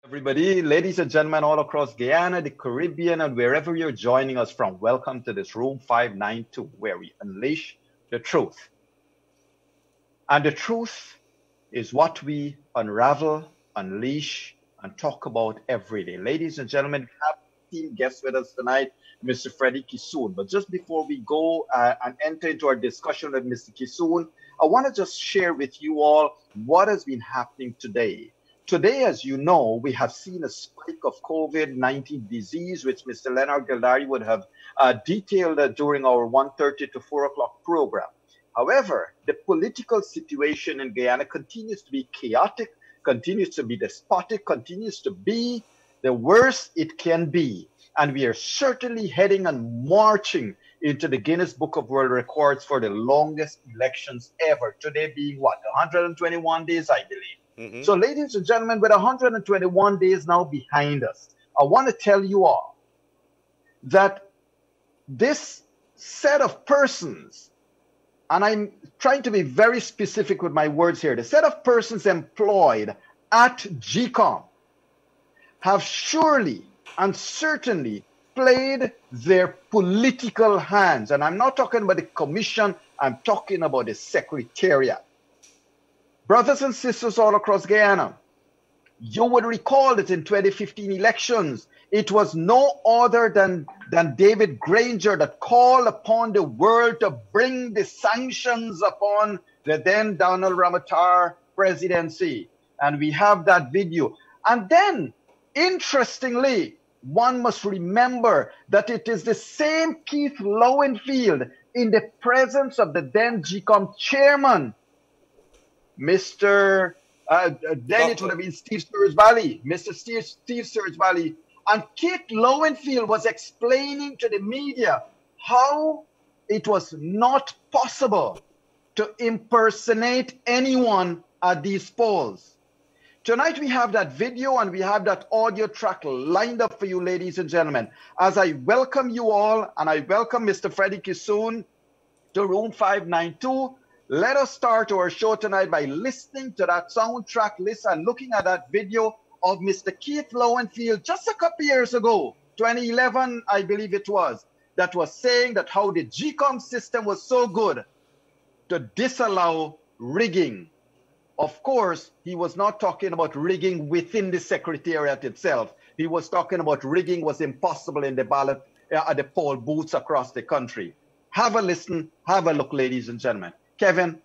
Everybody, ladies and gentlemen, all across Guyana, the Caribbean, and wherever you're joining us from, welcome to this room 592, where we unleash the truth. And the truth is what we unravel, unleash, and talk about every day. Ladies and gentlemen, we have a team guest with us tonight, Mr. Freddie Kissoon. But just before we go and enter into our discussion with Mr. Kissoon, I want to just share with you all what has been happening today. Today, as you know, we have seen a spike of COVID-19 disease, which Mr. Leonard Gildari would have detailed during our 1:30 to 4 o'clock program. However, the political situation in Guyana continues to be chaotic, continues to be despotic, continues to be the worst it can be. And we are certainly heading and marching into the Guinness Book of World Records for the longest elections ever. Today being what, 121 days, I believe. So, ladies and gentlemen, with 121 days now behind us, I want to tell you all that this set of persons, and I'm trying to be very specific with my words here, the set of persons employed at GCOM have surely and certainly played their political hands. And I'm not talking about the commission, I'm talking about the secretariat. Brothers and sisters all across Guyana, you would recall that in 2015 elections, it was no other than David Granger that called upon the world to bring the sanctions upon the then Donald Ramotar presidency. And we have that video. And then, interestingly, one must remember that it is the same Keith Lowenfield in the presence of the then GCOM chairman, Mr. Then it would have been Steve Sturridge Valley, Mr. Steve Sturridge Valley. And Keith Lowenfield was explaining to the media how it was not possible to impersonate anyone at these polls. Tonight we have that video and we have that audio track lined up for you, ladies and gentlemen. As I welcome you all, and I welcome Mr. Freddie Kissoon to room 592. Let us start our show tonight by listening to that soundtrack list and looking at that video of Mr. Keith Lowenfield just a couple years ago, 2011, I believe it was, that was saying that how the GCOM system was so good to disallow rigging. Of course, he was not talking about rigging within the secretariat itself. He was talking about rigging was impossible in the ballot at the poll booths across the country. Have a listen, have a look, ladies and gentlemen. Kevin?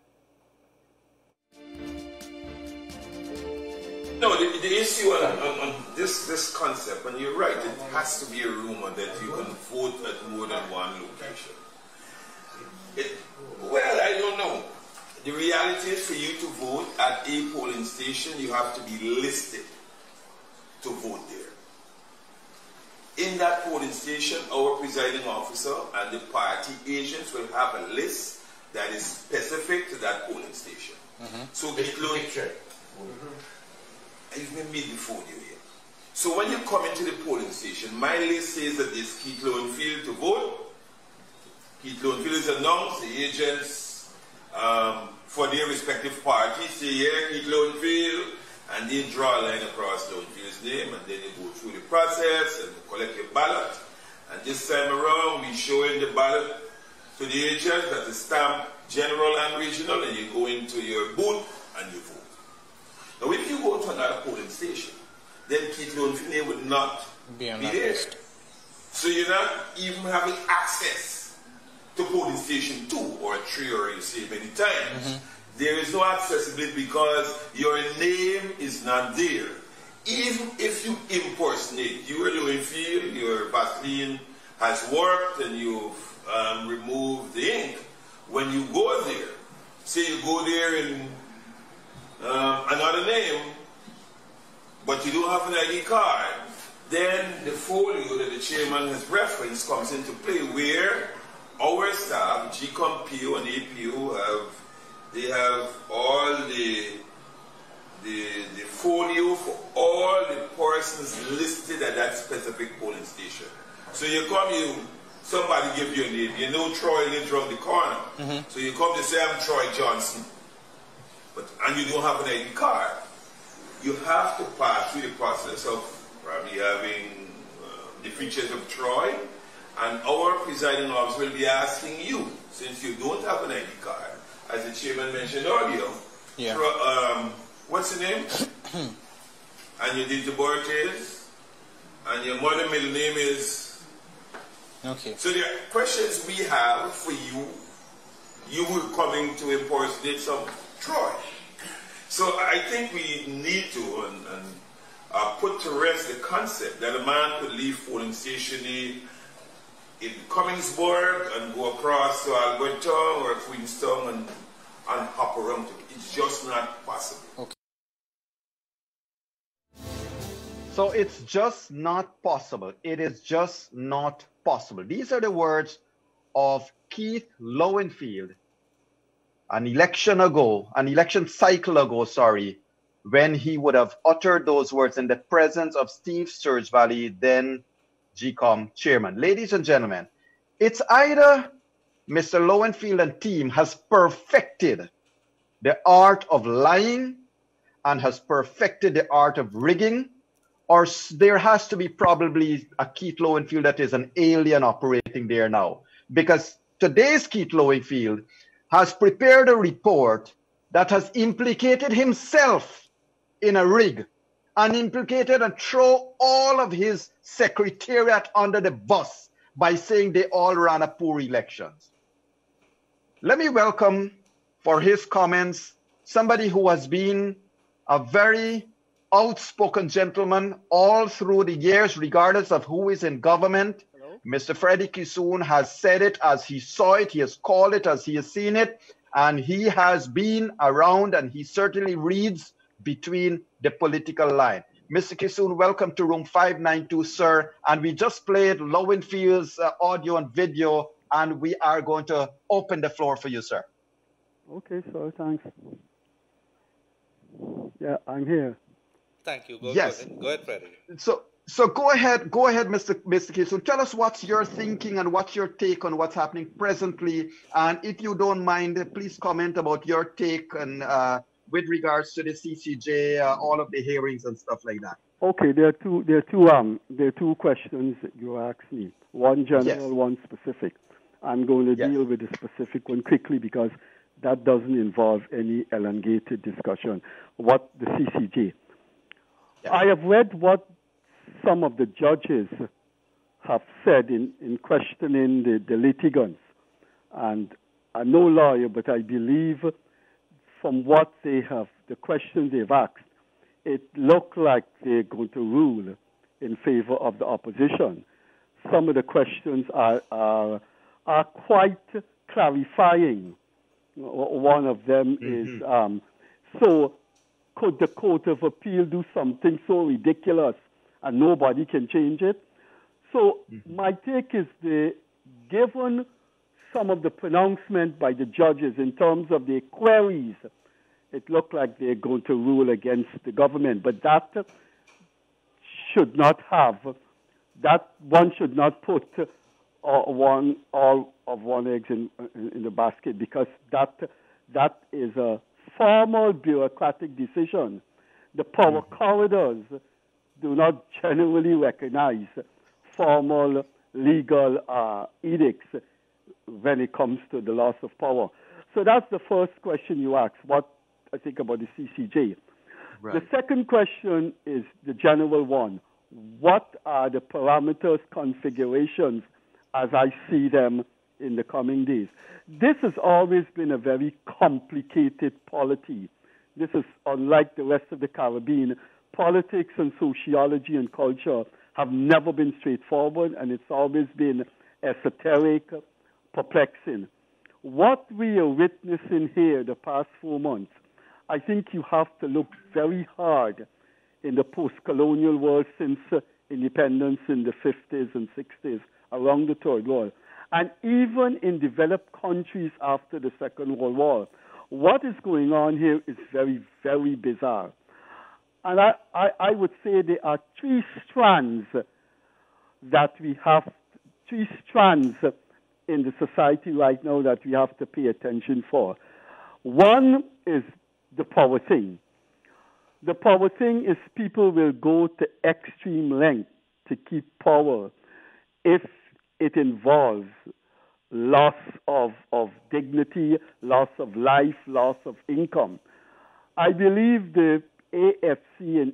No, the issue on this concept, and you're right, it has to be a rumor that you can vote at more than one location. Well, I don't know. The reality is for you to vote at a polling station, you have to be listed to vote there. In that polling station, our presiding officer and the party agents will have a list that is specific to that polling station. So you've been made before you here. So when you come into the polling station, my list says that there's Keith Lowenfield to vote. Keith Lowenfield is announced, the agents for their respective parties say, yeah, Keith Lowenfield, and they draw a line across Lowenfield's name, and then they go through the process and collect your ballot. And this time around, we show in the ballot to the agent that is stamped general and regional, and you go into your booth and you vote. Now, if you go to another polling station, then Keith Lowenfield would not be there. So you're not even having access to polling station 2 or 3, or you say many times. There is no accessibility because your name is not there. Even if you impersonate, you are Lowenfield, your Vaseline has worked, and you've remove the ink. When you go there, say you go there in another name, but you don't have an ID card, then the folio that the chairman has referenced comes into play, where our staff, GCOM PO and APO, they have all the folio for all the persons listed at that specific polling station. So you come, somebody give you a name. You know Troy lives around the corner. So you come to say, I'm Troy Johnson. And you don't have an ID card. you have to pass through the process of probably having the features of Troy, and our presiding officer will be asking you, since you don't have an ID card, as the chairman mentioned earlier, yeah. What's the name? And your date of birth is? And your mother's middle name is? Okay. So the questions we have for you, you will coming to impersonate some Troy. So I think we need to put to rest the concept that a man could leave polling station in Cummingsburg and go across to Alberton or Queenstown and hop around. It's just not possible. Okay. So it's just not possible. It is just not possible. These are the words of Keith Lowenfield an election cycle ago, when he would have uttered those words in the presence of Steve Sturge Valley, then GCOM chairman. Ladies and gentlemen, it's either Mr. Lowenfield and team has perfected the art of lying and has perfected the art of rigging, or there has to be probably a Keith Lowenfield that is an alien operating there now. Because today's Keith Lowenfield has prepared a report that has implicated himself in a rig and implicated and throw all of his secretariat under the bus by saying they all ran a poor elections. Let me welcome for his comments somebody who has been a very outspoken gentleman all through the years, regardless of who is in government. Hello? Mr. Freddie Kissoon has said it as he saw it, he has called it as he has seen it, and he has been around and he certainly reads between the political line. Mr. Kissoon, welcome to room 592, sir. And we just played Lowenfield's audio and video, and we are going to open the floor for you, sir. Okay, sir, thanks. Yeah, I'm here. Thank you. Go Yes. Go ahead, Freddie. So go ahead, Mr. Kissoon. Tell us what's your thinking and what's your take on what's happening presently. And if you don't mind, please comment about your take and with regards to the CCJ, all of the hearings and stuff like that. Okay, there are two questions that you asked me. One general, yes. One specific. I'm going to deal with the specific one quickly because that doesn't involve any elongated discussion. What the CCJ. Yeah. I have read what some of the judges have said in questioning the litigants. And I'm no lawyer, but I believe from what they have, the questions they've asked, it looked like they're going to rule in favor of the opposition. Some of the questions are quite clarifying. One of them is, so could the Court of Appeal do something so ridiculous and nobody can change it? So my take is given some of the pronouncement by the judges in terms of their queries, it looked like they're going to rule against the government. But that should not have, that one should not put all of one eggs in the basket, because that is a formal bureaucratic decision. The power corridors do not generally recognize formal legal edicts when it comes to the loss of power. So that's the first question you asked, what I think about the CCJ. Right. The second question is the general one. What are the parameters, configurations as I see them in the coming days? This has always been a very complicated polity. This is unlike the rest of the Caribbean. Politics and sociology and culture have never been straightforward, and it's always been esoteric, perplexing. What we are witnessing here the past 4 months, I think you have to look very hard in the post-colonial world since independence in the 50s and 60s around the Third World, and even in developed countries after the Second World War. What is going on here is very, very bizarre. And I would say there are three strands that we have, three strands in the society right now that we have to pay attention for. One is the power thing. The power thing is people will go to extreme length to keep power if it involves loss of dignity, loss of life, loss of income. I believe the AFC and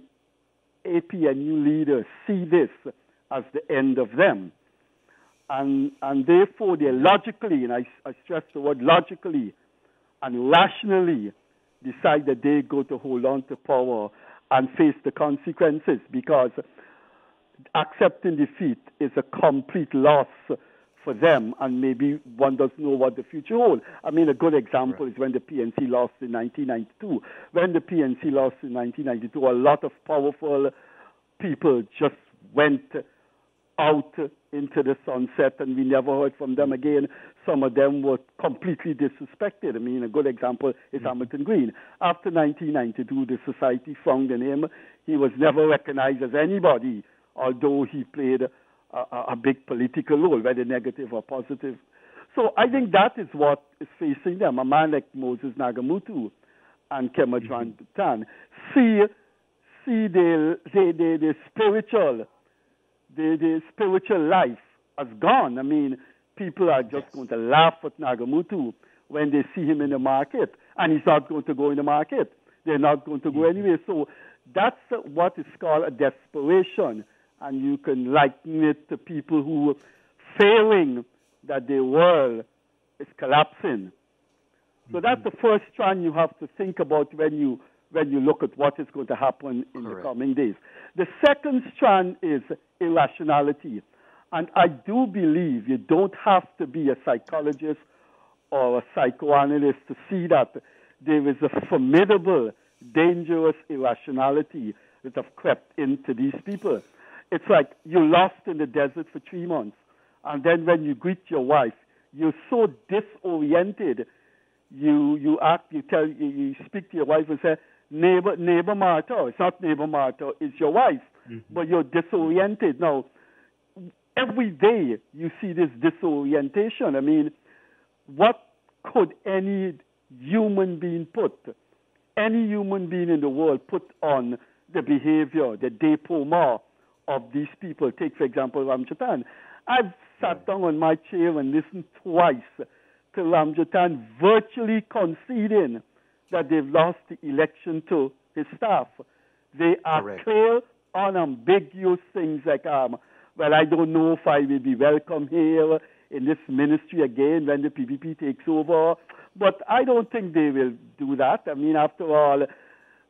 APNU leaders see this as the end of them. And therefore they logically, and I stress the word logically and rationally, decide that they're going to hold on to power and face the consequences, because accepting defeat is a complete loss for them, and maybe one doesn't know what the future holds. I mean, a good example is when the PNC lost in 1992. When the PNC lost in 1992, a lot of powerful people just went out into the sunset, and we never heard from them again. Some of them were completely disrespected. I mean, a good example is Hamilton Green. After 1992, the society frowned on him. He was never recognized as anybody, although he played a big political role, whether negative or positive. So I think that is what is facing them. A man like Moses Nagamutu and Kemajwan Bhutan see the spiritual life has gone. I mean, people are just going to laugh at Nagamutu when they see him in the market, and he's not going to go in the market. They're not going to go anywhere. So that's what is called a desperation, and you can liken it to people who are fearing that their world is collapsing. So that's the first strand you have to think about when you look at what is going to happen in the coming days. The second strand is irrationality. And I do believe you don't have to be a psychologist or a psychoanalyst to see that there is a formidable, dangerous irrationality that have crept into these people. It's like you're lost in the desert for 3 months, and then when you greet your wife, you're so disoriented. You speak to your wife and say, neighbor Martha. It's not neighbor Martha, it's your wife, but you're disoriented. Now, every day you see this disorientation. I mean, what could any human being in the world put on the behavior, the déportement of these people? Take, for example, Ramjatan. I've sat down on my chair and listened twice to Ramjatan virtually conceding that they've lost the election to his staff. They are clear, unambiguous things like, well, I don't know if I will be welcome here in this ministry again when the PPP takes over. But I don't think they will do that. I mean, after all,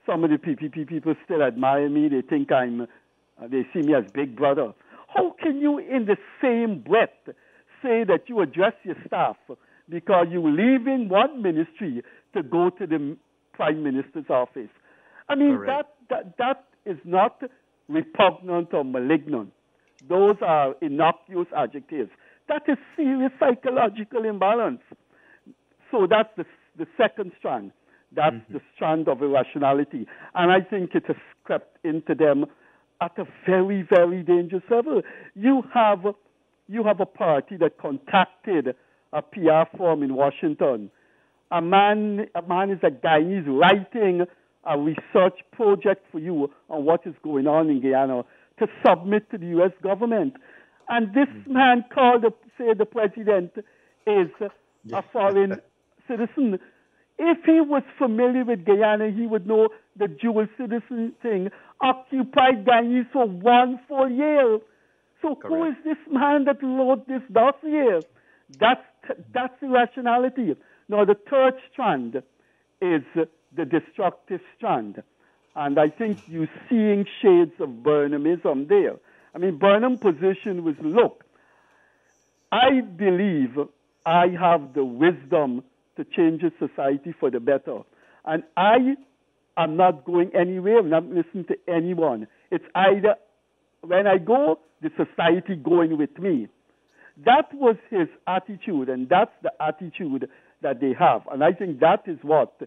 some of the PPP people still admire me. They think they see me as big brother. How can you, in the same breath, say that you address your staff because you leave in one ministry to go to the Prime Minister's office? I mean, that is not repugnant or malignant. Those are innocuous adjectives. That is serious psychological imbalance. So that's the second strand. That's the strand of irrationality. And I think it has crept into them at a very, very dangerous level. You have a party that contacted a PR firm in Washington. A man is a guy, he's writing a research project for you on what is going on in Guyana to submit to the U.S. government. And this man called, say, the president is a foreign citizen. If he was familiar with Guyana, he would know the dual citizen thing occupied Guyanese for 1 full year. So who is this man that wrote this dossier? That's irrationality. Now, the third strand is the destructive strand. And I think you're seeing shades of Burnhamism there. I mean, Burnham's position was, look, I believe I have the wisdom to change the society for the better. And I am not going anywhere. I'm not listening to anyone. It's either when I go, the society going with me. That was his attitude, and that's the attitude that they have. And I think that is what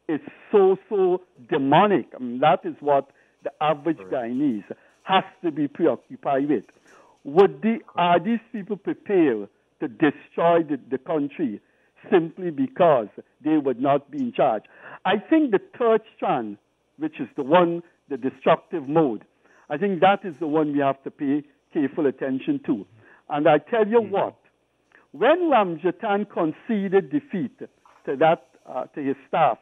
is so demonic. I mean, that is what the average Guyanese has to be preoccupied with. Are these people prepared to destroy the country simply because they would not be in charge? I think the third strand which is the destructive mode. I think that is the one we have to pay careful attention to. And I tell you what, when Ramjatan conceded defeat to his staff,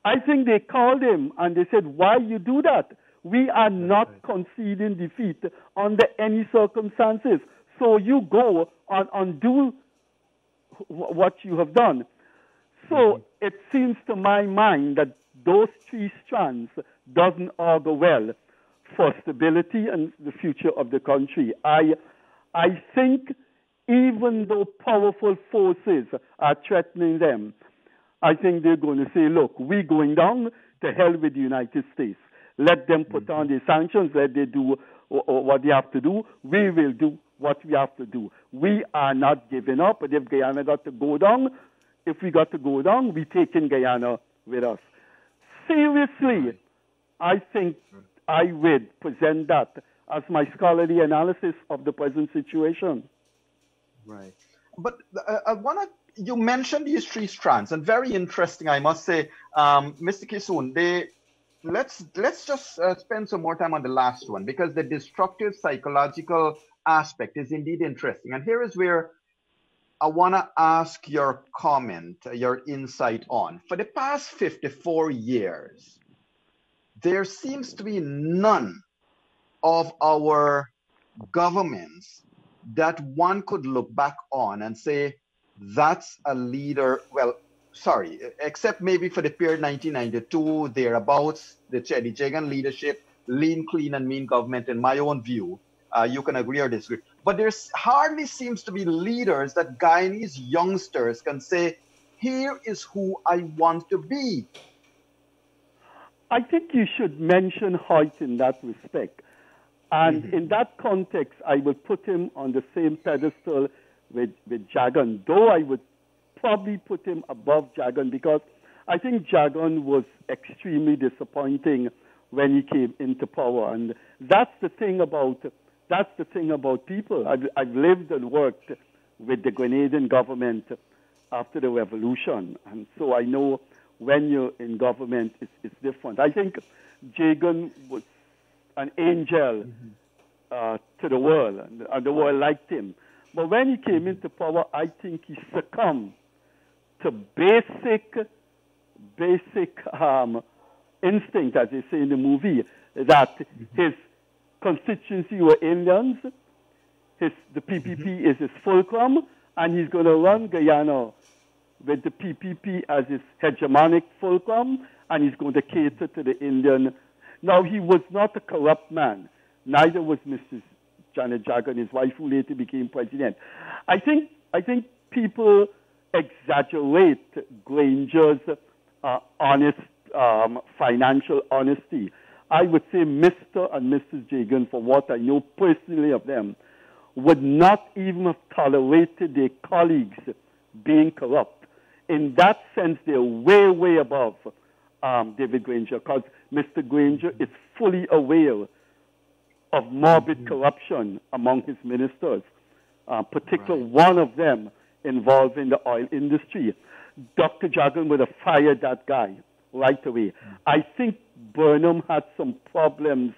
I think they called him and they said, why you do that? We are not conceding defeat under any circumstances. So you go and undo what you have done. So it seems to my mind that those three strands doesn't augur well for stability and the future of the country. I think even though powerful forces are threatening them, I think they're going to say, look, we're going down, to hell with the United States. Let them put on their sanctions, let them do what they have to do. We will do what we have to do. We are not giving up, but if Guyana got to go down, if we got to go down, we're taking Guyana with us. Seriously, I think I would present that as my scholarly analysis of the present situation. Right. But you mentioned these three strands, and very interesting, I must say, Mr. Kissoon, let's just spend some more time on the last one, because the destructive psychological aspect is indeed interesting. And here is where I want to ask your comment, your insight on. For the past 54 years, there seems to be none of our governments that one could look back on and say, that's a leader, well, sorry, except maybe for the period 1992, thereabouts, the Jagan leadership, lean, clean, and mean government, in my own view. You can agree or disagree. But there hardly seems to be leaders that Guyanese youngsters can say, here is who I want to be. I think you should mention Hoyt in that respect. And in that context, I would put him on the same pedestal with Jagan, though I would probably put him above Jagan, because I think Jagan was extremely disappointing when he came into power. And that's the thing about people. I've lived and worked with the Grenadian government after the revolution, and so I know when you're in government, it's different. I think Jagan was an angel to the world, and the world liked him. But when he came into power, I think he succumbed to basic instinct, as they say in the movie, that his constituency were Indians, the PPP is his fulcrum, and he's going to run Guyana with the PPP as his hegemonic fulcrum, and he's going to cater to the Indian. Now, he was not a corrupt man. Neither was Mrs. Janet Jagan, his wife, who later became president. I think people exaggerate Granger's honest financial honesty. I would say Mr. and Mrs. Jagan, for what I know personally of them, would not even have tolerated their colleagues being corrupt. In that sense, they're way, way above David Granger, because Mr. Granger is fully aware of morbid corruption among his ministers, particularly one of them involved in the oil industry. Dr. Jagan would have fired that guy right away. I think Burnham had some problems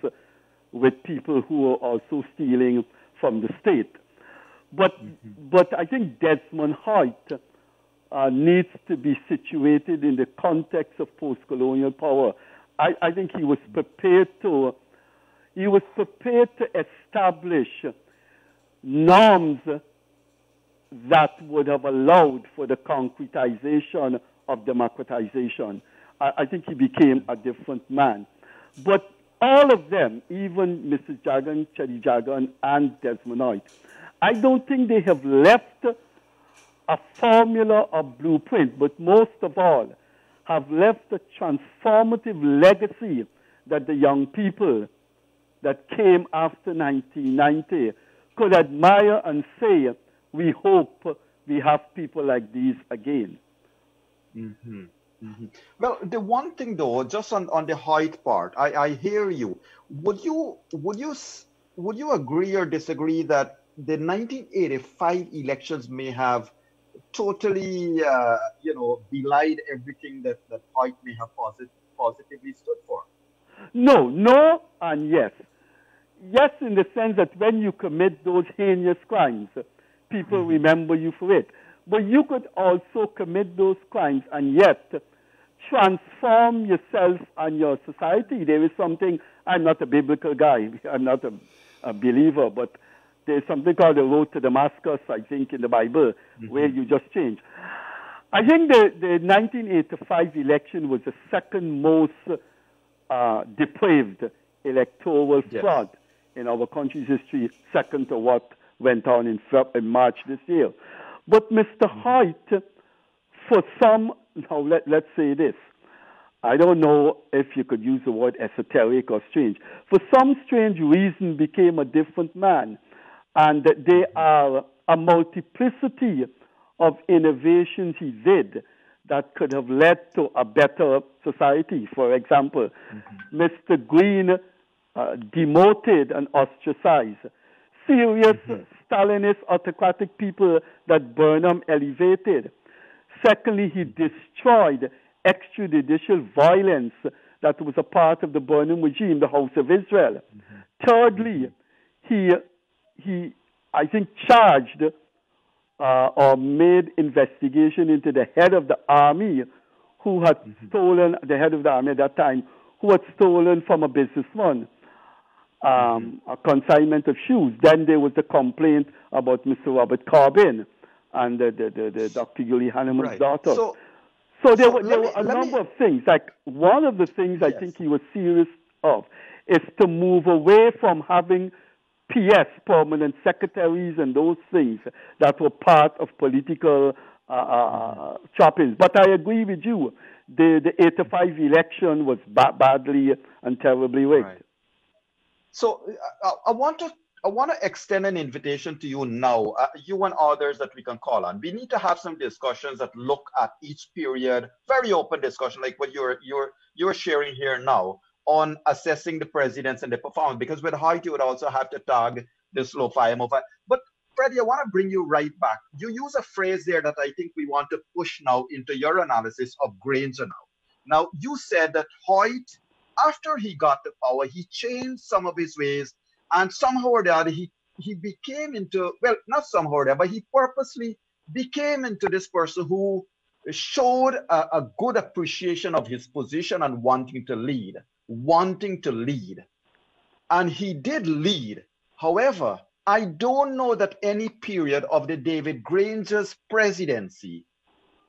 with people who were also stealing from the state. But I think Desmond Hoyt needs to be situated in the context of post-colonial power. I think he was prepared to establish norms that would have allowed for the concretization of democratization. I think he became a different man. But all of them, even Mrs. Jagan, Chedi Jagan, and Desmond Hoyt, I don't think they have left a formula or blueprint, but most of all have left a transformative legacy that the young people that came after 1990 could admire and say, we hope we have people like these again. Well, the one thing though, just on the Hoyt part, I hear you. Would you agree or disagree that the 1985 elections may have totally, belied everything that Hoyt may have positively stood for? No, and yes. Yes, in the sense that when you commit those heinous crimes, people remember you for it. But you could also commit those crimes and yet transform yourself and your society. There is something, I'm not a biblical guy, I'm not a believer, but there's something called the road to Damascus, I think, in the Bible, where you just change. I think the 1985 election was the second most depraved electoral fraud in our country's history, second to what went on in March this year. But Mr. Hoyt, for some, now let's say this, I don't know if you could use the word esoteric or strange, for some strange reason became a different man. And there are a multiplicity of innovations he did that could have led to a better society. For example, Mr. Green demoted and ostracized serious Stalinist autocratic people that Burnham elevated. Secondly, he destroyed extrajudicial violence that was a part of the Burnham regime, the House of Israel. Thirdly, he I think, charged or made investigation into the head of the army who had stolen, the head of the army at that time, who had stolen from a businessman a consignment of shoes. Then there was the complaint about Mr. Robert Corbin and the Dr. Yuli Hanneman's daughter. So there were a number of things. Like one of the things I think he was serious of is to move away from having PS, permanent secretaries, and those things that were part of political choppings. But I agree with you. The 85 election was badly and terribly rigged. Right. So I want to extend an invitation to you now, you and others that we can call on. We need to have some discussions that look at each period, very open discussion, like what you're sharing here now, on assessing the presidents and the performance. Because with Hoyt, you would also have to tag the slow fire move. But Freddie, I want to bring you right back. You use a phrase there that I think we want to push now into your analysis of Granger now. Now, you said that Hoyt, after he got the power, he changed some of his ways, and somehow or the other, he became into, well, not somehow or the other, but he purposely became into this person who showed a good appreciation of his position and wanting to lead. And he did lead. However, I don't know that any period of the David Granger's presidency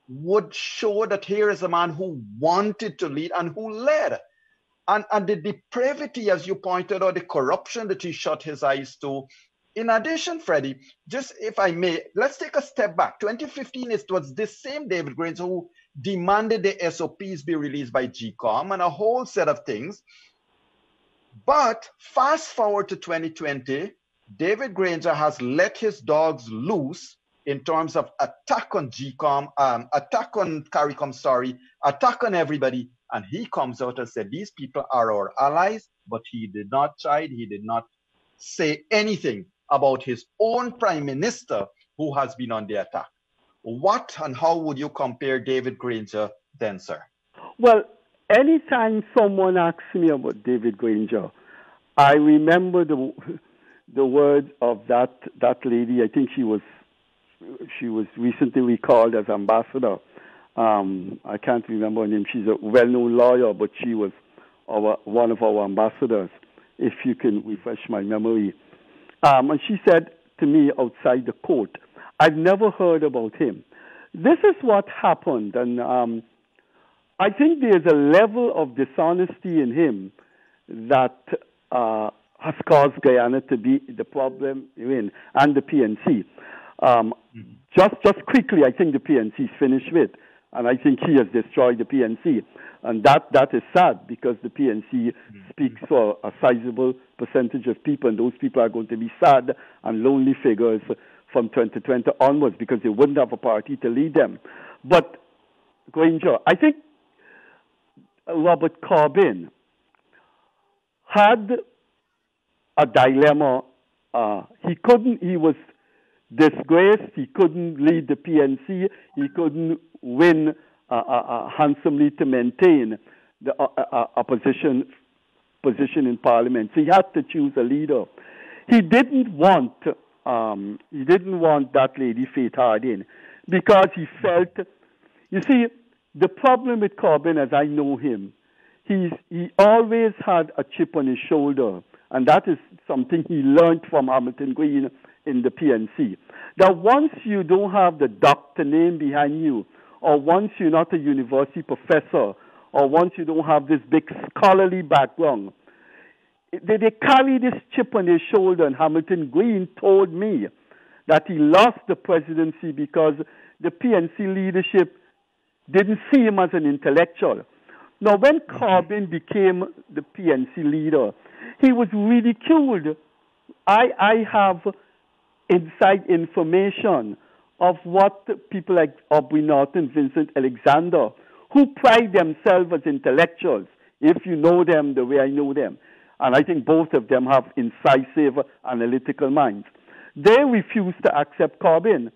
would show that here is a man who wanted to lead and who led. And the depravity, as you pointed out, the corruption that he shut his eyes to. In addition, Freddie, just if I may, let's take a step back. 2015, it was this same David Granger who demanded the SOPs be released by GCOM and a whole set of things. But fast forward to 2020, David Granger has let his dogs loose in terms of attack on GCOM, attack on CARICOM, attack on everybody. And he comes out and said, these people are our allies, but he did not chide, he did not say anything about his own prime minister who has been on the attack. What and how would you compare David Granger then, sir? Well, anytime someone asks me about David Granger, I remember the words of that lady. I think she was recently recalled as ambassador. I can't remember her name. She's a well-known lawyer, but she was one of our ambassadors, if you can refresh my memory. And she said to me outside the court, I've never heard about him. This is what happened, and I think there's a level of dishonesty in him that has caused Guyana to be the problem in, and the PNC. Just quickly, I think the PNC is finished with. And I think he has destroyed the PNC. And that is sad because the PNC speaks for a sizable percentage of people, and those people are going to be sad and lonely figures from 2020 onwards because they wouldn't have a party to lead them. But Granger, I think Robert Corbin had a dilemma. He was disgraced. He couldn't lead the PNC. He couldn't win handsomely to maintain the opposition position in Parliament. So he had to choose a leader. He didn't want that lady Faith Harding because he felt, you see, the problem with Corbyn, as I know him, he always had a chip on his shoulder, and that is something he learned from Hamilton Green in the PNC. That once you don't have the doctor name behind you, or once you're not a university professor, or once you don't have this big scholarly background, they carry this chip on their shoulder. And Hamilton Green told me that he lost the presidency because the PNC leadership didn't see him as an intellectual. Now, when Corbyn became the PNC leader, he was ridiculed. I have inside information of what people like Aubrey Norton, Vincent Alexander, who pride themselves as intellectuals, if you know them the way I know them, and I think both of them have incisive analytical minds, they refused to accept Corbyn.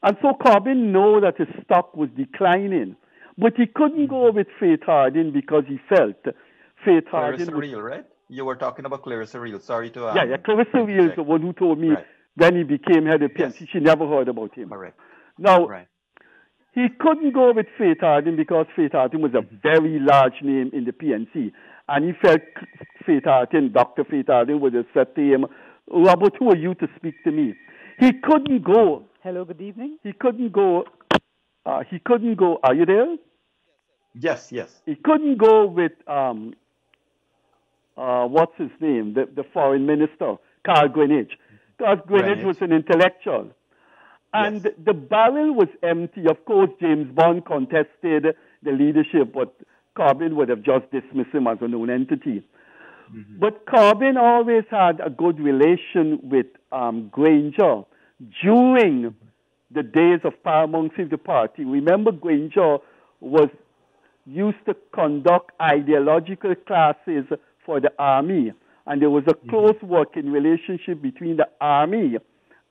And so Corbyn knew that his stock was declining. But he couldn't go with Faith Harding because he felt Faith Harding... Clarissa Reel, right? You were talking about Clarissa Reel. Sorry to... Yeah, Clarissa Reel is the one who told me when he became head of PNC. Yes. She never heard about him. Correct. Now, he couldn't go with Faith Harding because Faith Harding was a very large name in the PNC. And he felt Faith Harding, Dr. Faith Harding, would have said to him, Robert, who are you to speak to me? He couldn't go. Hello, good evening. He couldn't go. Are you there? Yes, yes. He couldn't go with, what's his name, the foreign minister, Carl Greenwich. Because Greenwich was an intellectual. And the barrel was empty. Of course, James Bond contested the leadership, but Corbyn would have just dismissed him as a known entity. But Corbyn always had a good relation with Granger during the days of paramountcy of the party. Remember, Granger used to conduct ideological classes for the army, and there was a close working relationship between the army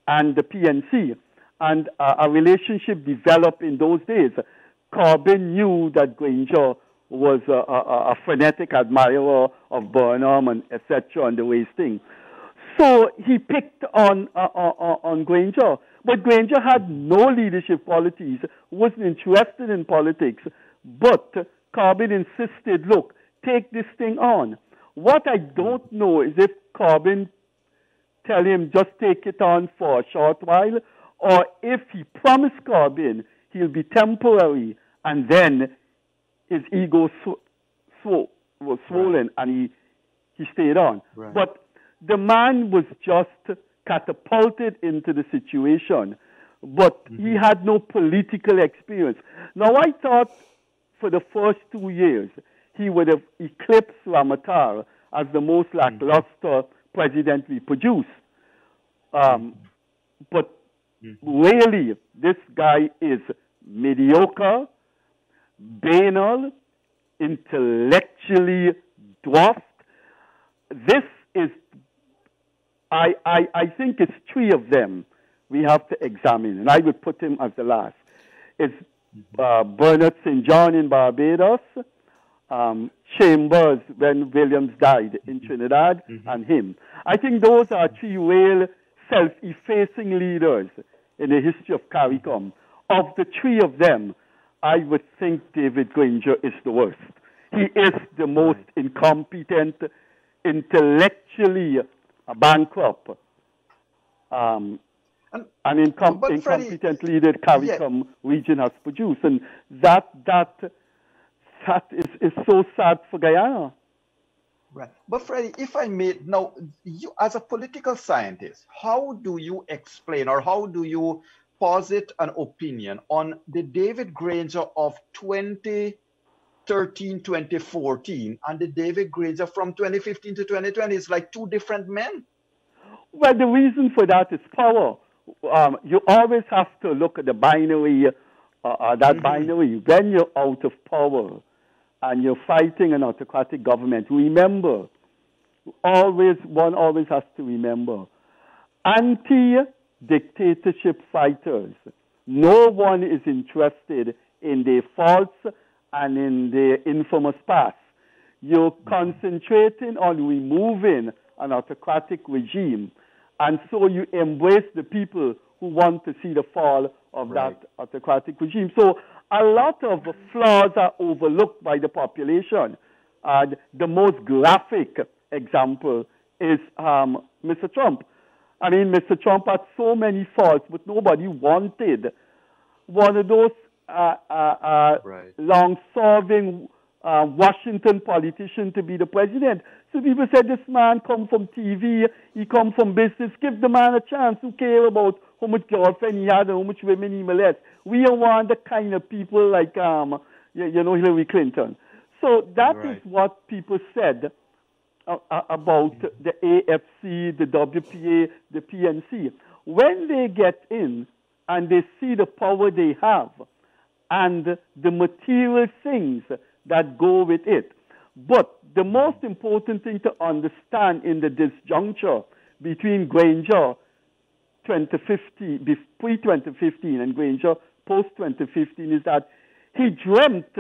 and the PNC, and a relationship developed in those days. Corbyn knew that Granger was a frenetic admirer of Burnham and etc. and the way thing. So he picked on Granger. But Granger had no leadership qualities, wasn't interested in politics. But Corbyn insisted, look, take this thing on. What I don't know is if Corbyn tell him just take it on for a short while, or if he promised Corbyn he'll be temporary, and then his ego was swollen and he stayed on. But the man was just catapulted into the situation, but he had no political experience. Now, I thought for the first 2 years he would have eclipsed Ramatar as the most lackluster president we produced. But really, this guy is mediocre, banal, intellectually dwarfed. This is, I think it's three of them we have to examine, and I would put him as the last. It's Bernard St. John in Barbados, Chambers when Williams died in Trinidad, and him. I think those are three real self-effacing leaders in the history of CARICOM. Of the three of them, I would think David Granger is the worst. He is the most incompetent, intellectually bankrupt, an incompetent leader CARICOM region has produced. And that is so sad for Guyana. Right. But Freddie, if I may, now, you as a political scientist, how do you explain or how do you posit an opinion on the David Granger of 2013, 2014 and the David Granger from 2015 to 2020? It's like two different men. Well, the reason for that is power. You always have to look at the binary, binary. When you're out of power and you're fighting an autocratic government, remember, one always has to remember, anti-dictatorship fighters, no one is interested in their faults and in their infamous past. You're concentrating on removing an autocratic regime, and so you embrace the people who want to see the fall of that autocratic regime. So a lot of flaws are overlooked by the population. The most graphic example is Mr. Trump. I mean, Mr. Trump had so many faults, but nobody wanted one of those long-serving Washington politicians to be the president. So people said, this man come from TV, he come from business, give the man a chance. Who care about how much girlfriend he had and how much women he molested? We don't want the kind of people like, Hillary Clinton. So that is what people said about the AFC, the WPA, the PNC. When they get in and they see the power they have and the material things that go with it. But the most important thing to understand in the disjuncture between Granger pre-2015 and Granger post-2015 is that he dreamt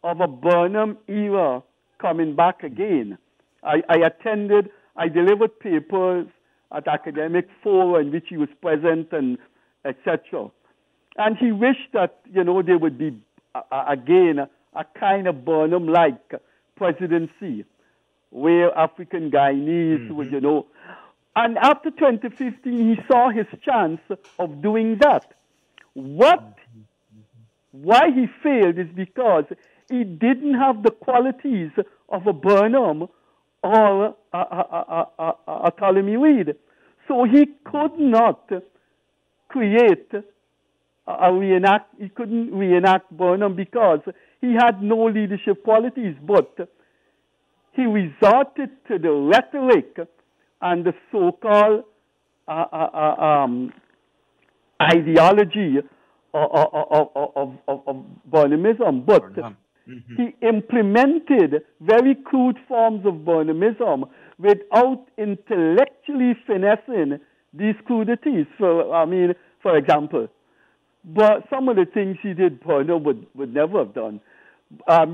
of a Burnham era coming back again. I delivered papers at academic fora in which he was present and etc. And he wished that, there would be, again, a kind of Burnham-like presidency where African Guyanese would, And after 2015, he saw his chance of doing that. Why he failed is because he didn't have the qualities of a Burnham or a Ptolemy Reed. So he could not create he couldn't reenact Burnham because he had no leadership qualities, but he resorted to the rhetoric and the so-called ideology of Burnhamism, but he implemented very crude forms of Burnhamism without intellectually finessing these crudities. For example, but some of the things he did, Burnham would never have done.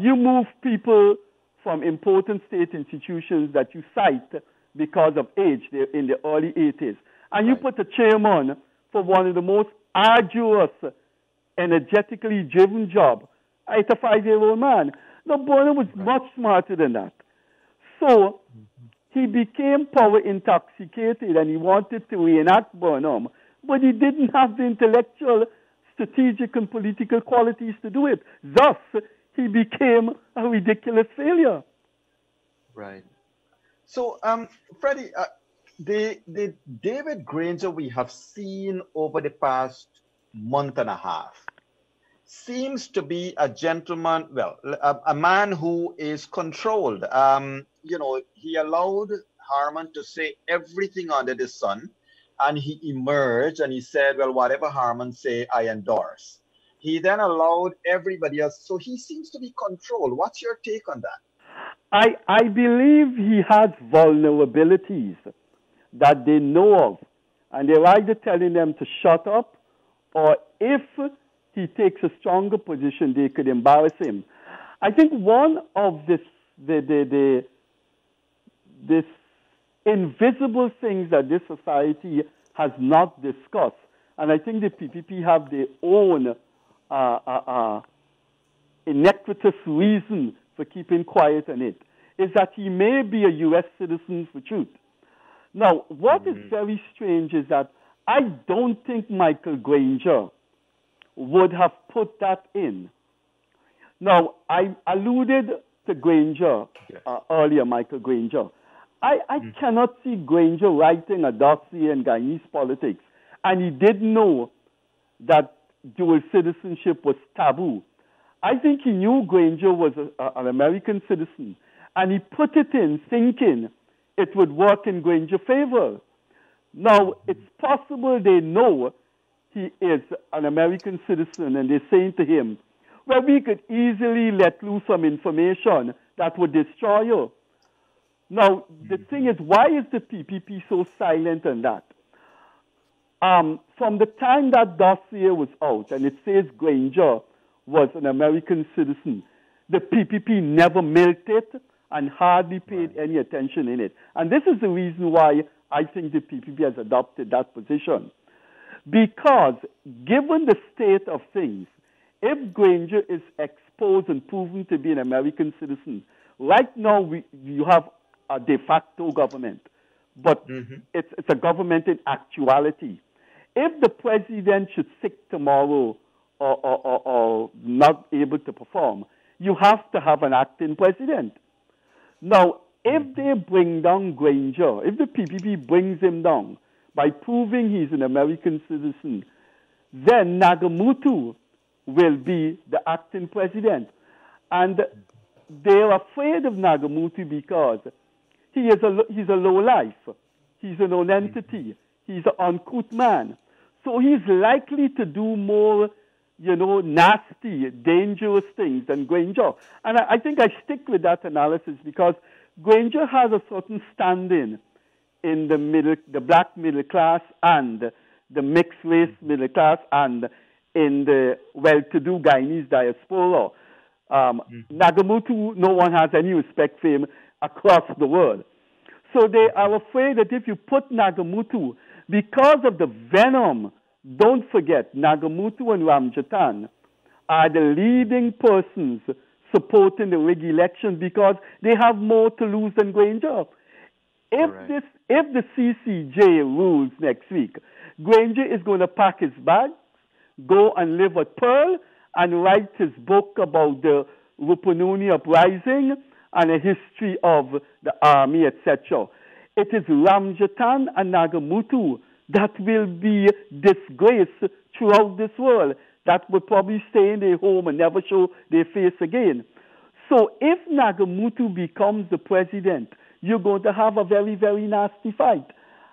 You move people from important state institutions that you cite because of age in the early 80s, and you put a chairman for one of the most arduous, energetically driven job. It's a 5-year-old man. Now, Burnham was much smarter than that. So he became power intoxicated and he wanted to reenact Burnham, but he didn't have the intellectual, strategic, and political qualities to do it. Thus, he became a ridiculous failure. Right. So, Freddie, the David Granger we have seen over the past month and a half seems to be a gentleman, a man who is controlled. He allowed Harman to say everything under the sun, and he emerged and he said, well, whatever Harman say, I endorse. He then allowed everybody else. So he seems to be controlled. What's your take on that? I believe he has vulnerabilities that they know of, and they're either telling them to shut up, or if he takes a stronger position, they could embarrass him. I think one of this invisible things that this society has not discussed, and I think the PPP have their own iniquitous reason for keeping quiet on it, is that he may be a U.S. citizen for truth. Now, what is very strange is that I don't think Michael Granger would have put that in. Now, I alluded to Granger earlier, Michael Granger. I cannot see Granger writing a dossier in Guyanese politics, and he didn't know that dual citizenship was taboo. I think he knew Granger was an American citizen, and he put it in thinking it would work in Granger's favor. Now, it's possible they know he is an American citizen, and they're saying to him, well, we could easily let loose some information that would destroy you. Now, the thing is, why is the PPP so silent on that? From the time that dossier was out, and it says Granger was an American citizen, the PPP never milked it and hardly paid any attention in it. And this is the reason why I think the PPP has adopted that position. Because given the state of things, if Granger is exposed and proven to be an American citizen, right now you have a de facto government, but it's a government in actuality. If the president should sick tomorrow or not able to perform, you have to have an acting president. Now, if they bring down Granger, if the PPP brings him down by proving he's an American citizen, then Nagamutu will be the acting president. And they're afraid of Nagamutu because he's a lowlife. He's a non-entity. He's an uncouth man. So he's likely to do more, nasty, dangerous things than Granger. And I think I stick with that analysis because Granger has a certain standing in the black middle class and the mixed race middle class and in the well-to-do Guyanese diaspora. Nagamutu, no one has any respect for him across the world. So they are afraid that if you put Nagamutu, because of the venom, don't forget, Nagamutu and Ramjatan are the leading persons supporting the rig election because they have more to lose than Granger. If the CCJ rules next week, Granger is going to pack his bags, go and live at Pearl, and write his book about the Rupununi uprising and a history of the army, etc. It is Ramjatan and Nagamutu that will be disgraced throughout this world, that will probably stay in their home and never show their face again. So if Nagamutu becomes the president, you're going to have a very, very nasty fight.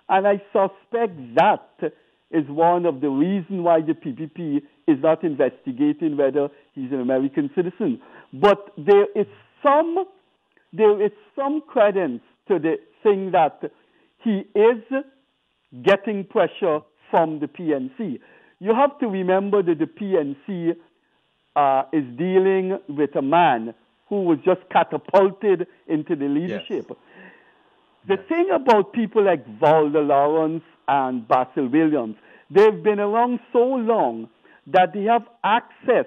And I suspect that is one of the reasons why the PPP is not investigating whether he's an American citizen. But there is some credence to the thing that he is getting pressure from the PNC. You have to remember that the PNC is dealing with a man who was just catapulted into the leadership. Yes. The thing about people like Valda Lawrence and Basil Williams, they've been around so long that they have access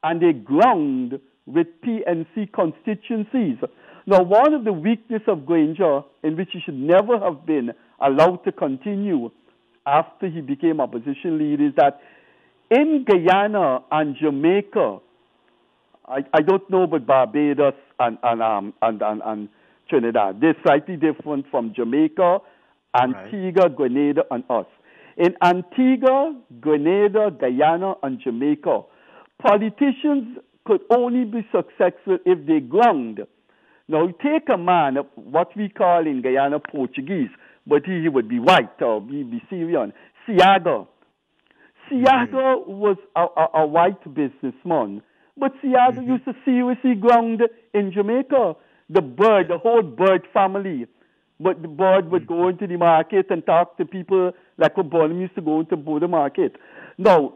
and they ground with PNC constituencies. Now, one of the weaknesses of Granger, in which he should never have been allowed to continue after he became opposition leader, is that in Guyana and Jamaica, I don't know about Barbados and Trinidad. They're slightly different from Jamaica, Antigua, Grenada, and us. In Antigua, Grenada, Guyana, and Jamaica, politicians could only be successful if they ground. Now, take a man, what we call in Guyana Portuguese, but he would be white or he'd be Syrian, Siaga. Siaga was a white businessman, but Siaga used to seriously ground in Jamaica. The whole Bird family. But the Bird would go into the market and talk to people like what Bonham used to go into the market. Now,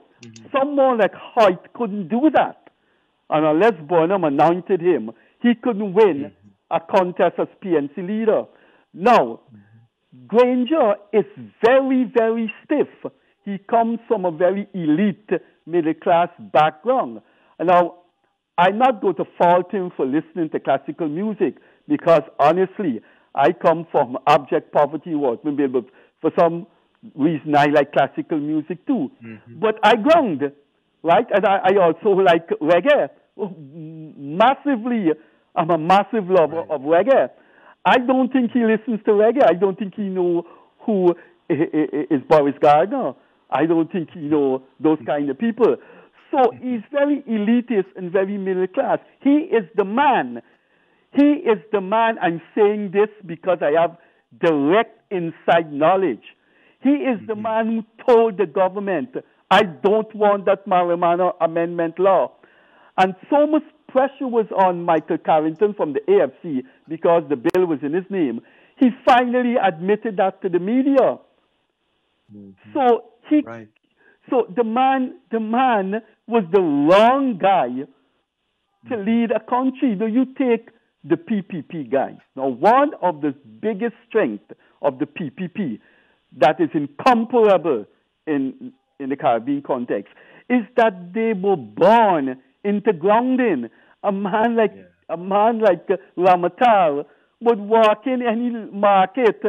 someone like Hoyt couldn't do that. And unless Bonham anointed him, he couldn't win a contest as PNC leader. Now, Granger is very, very stiff. He comes from a very elite middle-class background. And now, I'm not going to fault him for listening to classical music because, honestly, I come from abject poverty workman, but for some reason I like classical music too. But I ground, right? And I also like reggae. Massively, I'm a massive lover of reggae. I don't think he listens to reggae. I don't think he knows who is Boris Gardner. I don't think he knows those kind of people. So he's very elitist and very middle class. He is the man. He is the man. I'm saying this because I have direct inside knowledge. He is the man who told the government, I don't want that marijuana amendment law. And so much pressure was on Michael Carrington from the AFC because the bill was in his name. He finally admitted that to the media. So the man was the wrong guy to lead a country. You take the PPP guys. Now, one of the biggest strengths of the PPP that is incomparable in the Caribbean context is that they were born into grounding. A man like Ramatal would walk in any market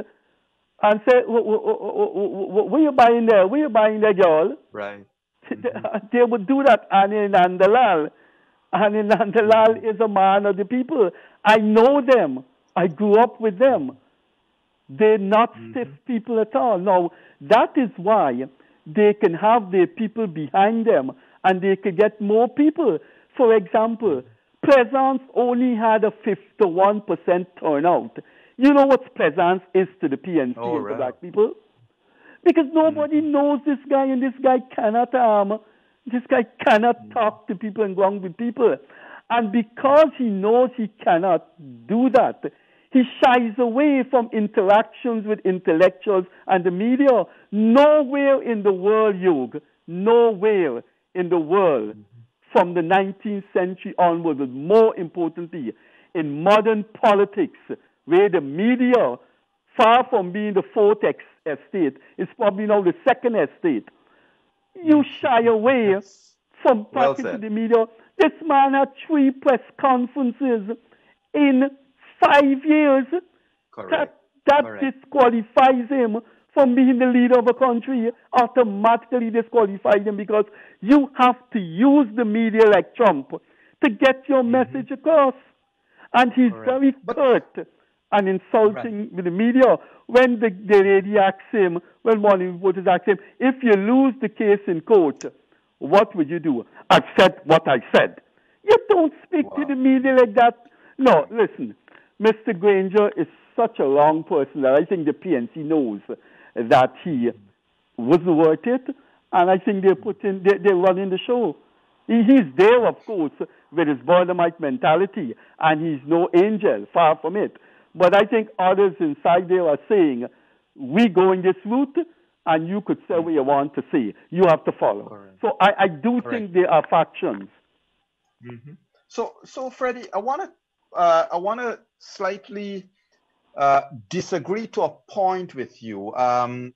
and say, "What you buying there? What you buying there, girl?" Right. They would do that. Ani Nandalal is a man of the people. I know them. I grew up with them. They're not stiff people at all. Now, that is why they can have their people behind them and they can get more people. For example, Pleasance only had a 51% turnout. You know what Pleasance is to the PNC and to black people? Because nobody knows this guy, and this guy cannot talk to people and go on with people. And because he knows he cannot do that, he shies away from interactions with intellectuals and the media. Nowhere in the world, Yog, nowhere in the world from the 19th century onward, but more importantly, in modern politics, where the media, far from being the fourth estate, is probably now the second estate. You shy away from talking to the media. This man had 3 press conferences in 5 years. Correct. That disqualifies him from being the leader of a country. Automatically disqualifies him, because you have to use the media like Trump to get your message across. And he's very curt and insulting with the media. When the lady asks him, when one reporters ask him, if you lose the case in court, what would you do? I've said what I said. You don't speak to the media like that. No, listen, Mr. Granger is such a wrong person that I think the PNC knows that he wasn't worth it, and I think they're running the show. He's there, of course, with his bordermite mentality, and he's no angel, far from it. But I think others inside there are saying, we go in this route, and you could say what you want to say. You have to follow. Correct. So I do think there are factions. So Freddie, I want to slightly disagree to a point with you, and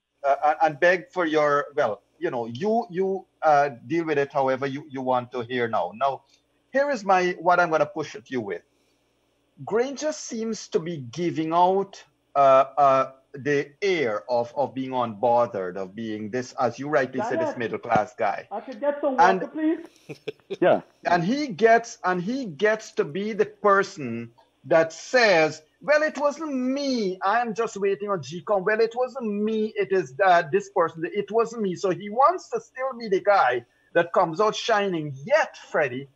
beg for your, you deal with it however you want to hear now. Now, here is what I'm going to push at you with. Granger seems to be giving out the air of being unbothered, of being this, as you rightly said, this middle class guy. I could get some water, please. Yeah. And he gets to be the person that says, well, it wasn't me. I'm just waiting on GCOM. Well, it wasn't me. It is this person. It wasn't me. So he wants to still be the guy that comes out shining. Yet, Freddie,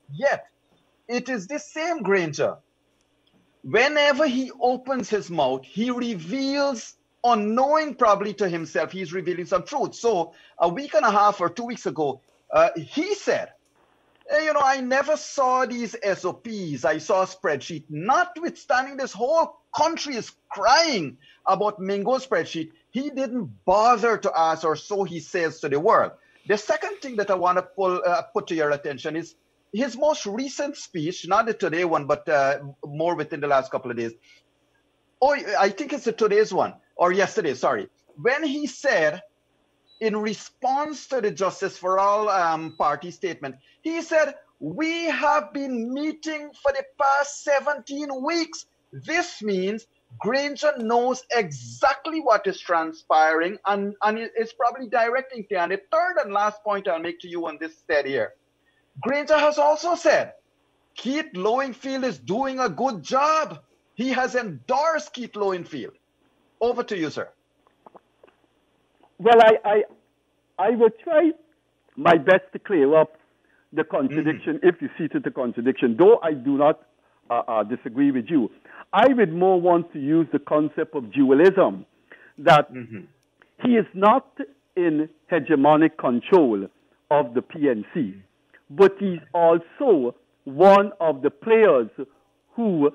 it is the same Granger. Whenever he opens his mouth, he reveals, unknowing probably to himself, he's revealing some truth. So a week and a half or 2 weeks ago, he said, I never saw these SOPs. I saw a spreadsheet. Notwithstanding this whole country is crying about Mingo's spreadsheet, he didn't bother to ask, or so he says to the world. The second thing that I want to put to your attention is his most recent speech, not the today one, but more within the last couple of days. Oh, I think it's the today's one, or yesterday, sorry. When he said, in response to the Justice for All party statement, he said, we have been meeting for the past 17 weeks. This means Granger knows exactly what is transpiring and is probably directing to. And the third and last point I'll make to you on this stead here. Granger has also said, Keith Lowenfield is doing a good job. He has endorsed Keith Lowenfield. Over to you, sir. Well, I will try my best to clear up the contradiction, if you see to the contradiction, though I do not disagree with you. I would more want to use the concept of dualism, that he is not in hegemonic control of the PNC, but he's also one of the players who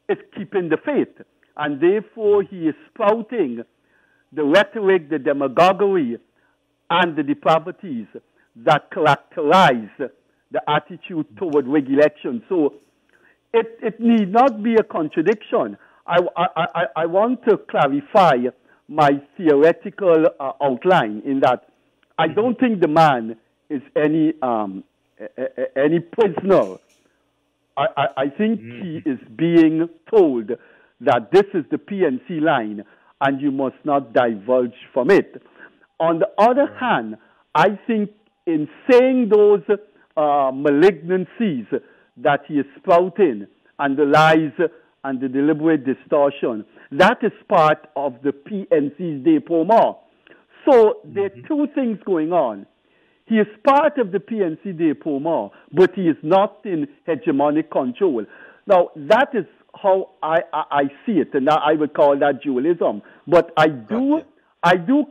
is keeping the faith, and therefore he is spouting the rhetoric, the demagoguery, and the depravities that characterize the attitude toward rig election. So it need not be a contradiction. I want to clarify my theoretical outline in that I don't think the man is any prisoner. I think he is being told that this is the PNC line and you must not diverge from it. On the other hand, I think in saying those malignancies that he is spouting and the lies and the deliberate distortion, that is part of the PNC's déploiement. So there are two things going on. He is part of the PNC déploiement, but he is not in hegemonic control. Now, that is how I see it, and I would call that dualism. But I do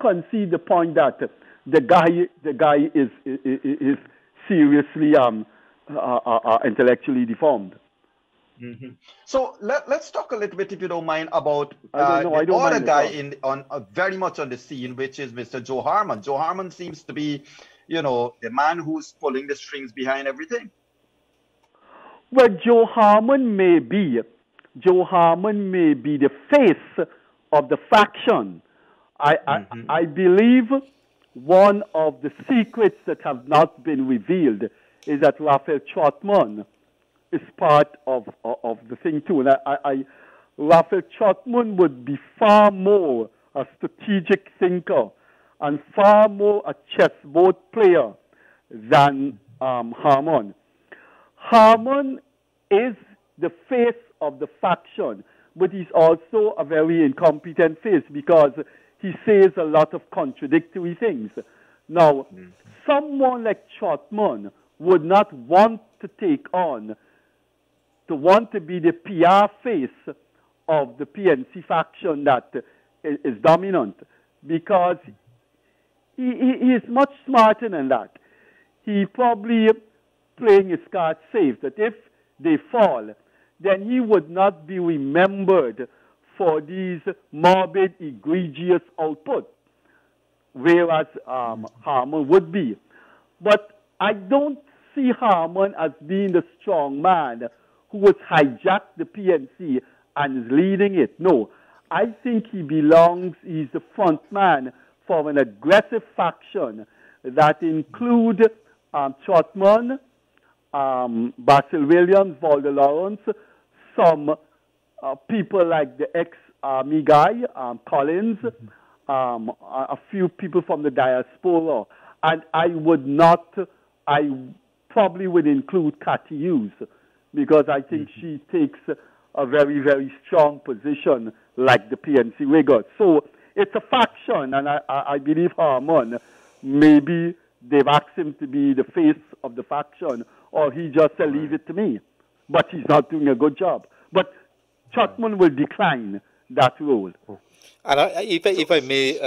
concede the point that the guy is seriously intellectually deformed. So let's talk a little bit, if you don't mind, about the other guy very much on the scene, which is Mr. Joe Harmon. Joe Harmon seems to be, the man who's pulling the strings behind everything. Well, Joe Harmon may be the face of the faction. I believe one of the secrets that have not been revealed is that Raphael Trotman is part of the thing too. And Raphael Trotman would be far more a strategic thinker and far more a chessboard player than Harmon. Harmon is the face of the faction, but he's also a very incompetent face because he says a lot of contradictory things. Now, someone like Trotman would not want to want to be the PR face of the PNC faction that is dominant, because he is much smarter than that. He probably playing his cards safe, that if they fall, then he would not be remembered for these morbid, egregious output, whereas Harmon would be. But I don't see Harmon as being the strong man who has hijacked the PNC and is leading it. No, I think he's the front man for an aggressive faction that include Trotman, Basil Williams, Walter Lawrence, some people like the ex-Army guy, Collins, a few people from the diaspora. And I probably would include Cathy Hughes, because I think she takes a very, very strong position like the PNC Wiggers. So it's a faction, and I believe Harmon, maybe they've asked him to be the face of the faction, or he just said, leave it to me. But he's not doing a good job. But Trotman will decline that role. And if I may,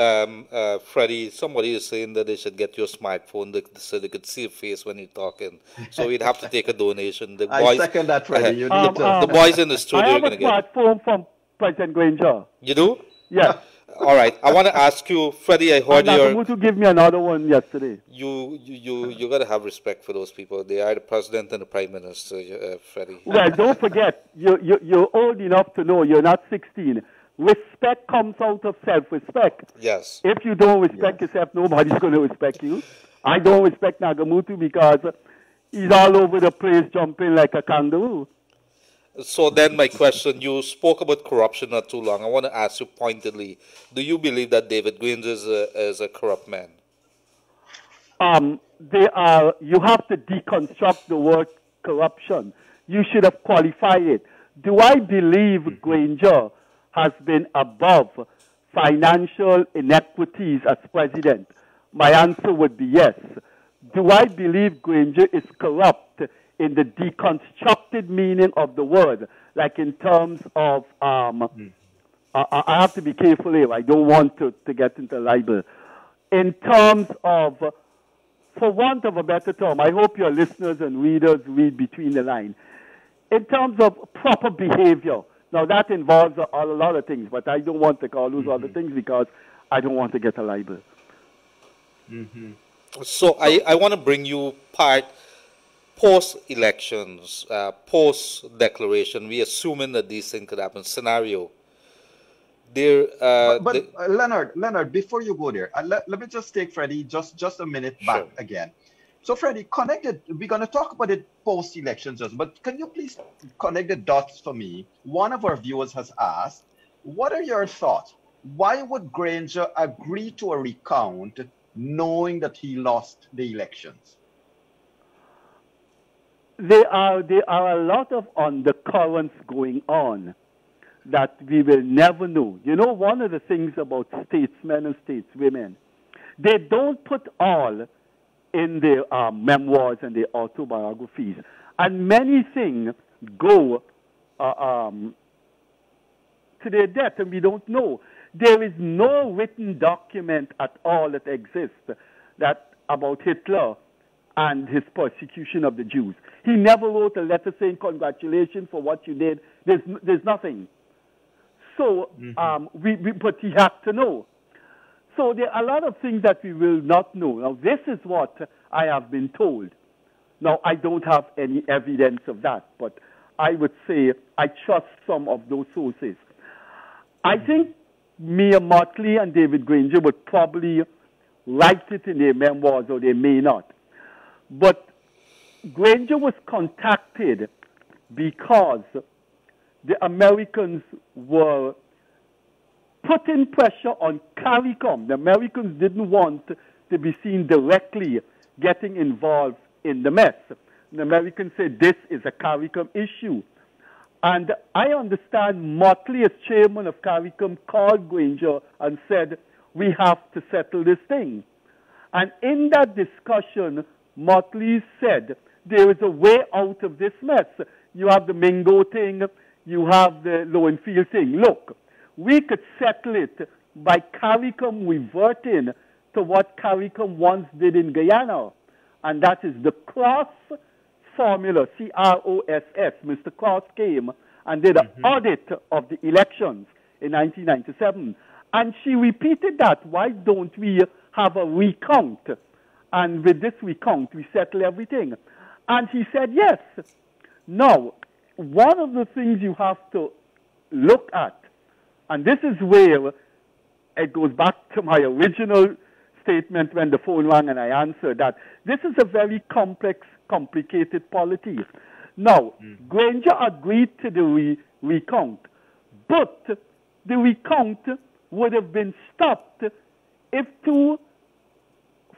Freddie, somebody is saying that they should get your smartphone so they could see your face when you're talking. So we'd have to take a donation. I second that, Freddie. You need to. The boys in the studio I are going to get. I have a smartphone from President Granger. You do? Yes. All right. I want to ask you, Freddie, I heard Nakamoto gave me another one yesterday. You got to have respect for those people. They are the president and the prime minister, Freddie. Well, don't forget, you're old enough to know you're not 16. Respect comes out of self-respect. Yes. If you don't respect yourself, nobody's going to respect you. I don't respect Nagamutu because he's all over the place jumping like a kangaroo. So then my question, you spoke about corruption not too long. I want to ask you pointedly, do you believe that David Granger is a corrupt man? You have to deconstruct the word corruption. You should have qualified it. Do I believe Granger has been above financial inequities as president? My answer would be yes. Do I believe Granger is corrupt in the deconstructed meaning of the word, like in terms of, I have to be careful here, I don't want to get into libel. In terms of, for want of a better term, I hope your listeners and readers read between the lines. In terms of proper behavior, now that involves a lot of things, but I don't want to call those other things because I don't want to get a libel. So I want to bring you part post-elections, post-declaration, we assuming that these things could happen, scenario, there... Leonard, before you go there, let me just take Freddie just a minute back again. So Freddie, we're going to talk about it post-elections, but can you please connect the dots for me? One of our viewers has asked, what are your thoughts? Why would Granger agree to a recount knowing that he lost the elections? There are a lot of undercurrents going on that we will never know. You know, one of the things about statesmen and stateswomen, they don't put all in their memoirs and their autobiographies. And many things go to their death, and we don't know. There is no written document at all that exists about Hitler and his persecution of the Jews. He never wrote a letter saying, congratulations for what you did. There's nothing. So, but he had to know. So there are a lot of things that we will not know. Now, this is what I have been told. Now, I don't have any evidence of that, but I would say I trust some of those sources. I think Mayor Motley and David Granger would probably write it in their memoirs, or they may not. But Granger was contacted because the Americans were putting pressure on CARICOM. The Americans didn't want to be seen directly getting involved in the mess. The Americans said this is a CARICOM issue. And I understand Motley, as chairman of CARICOM, called Granger and said, we have to settle this thing. And in that discussion, Motley said, there is a way out of this mess. You have the Mingo thing, you have the Lowenfield thing. Look, we could settle it by CARICOM reverting to what CARICOM once did in Guyana, and that is the Cross formula, C-R-O-S-S. Mr. Cross came and did an audit of the elections in 1997, and she repeated that. Why don't we have a recount? And with this recount, we settle everything. And he said yes. Now, one of the things you have to look at, and this is where it goes back to my original statement when the phone rang and I answered that, this is a very complex, complicated polity. Now, Granger agreed to the recount, but the recount would have been stopped if two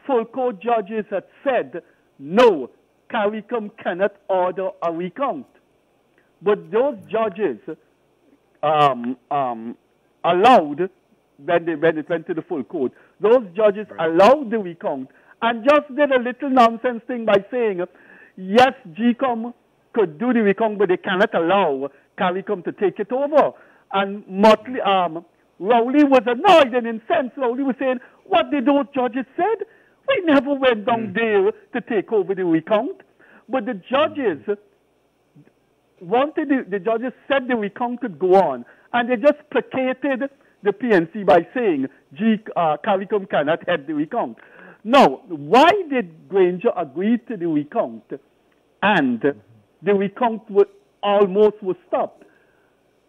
full court judges had said, no, CARICOM cannot order a recount. But those judges allowed, when it went to the full court, those judges allowed the recount and just did a little nonsense thing by saying, yes, GCOM could do the recount, but they cannot allow CARICOM to take it over. And Motley, Rowley was annoyed and incensed. Rowley was saying, what did those judges said? We never went down there to take over the recount. But the judges the judges said the recount could go on, and they just placated the PNC by saying, CARICOM cannot head the recount. Now, why did Granger agree to the recount and the recount was stopped?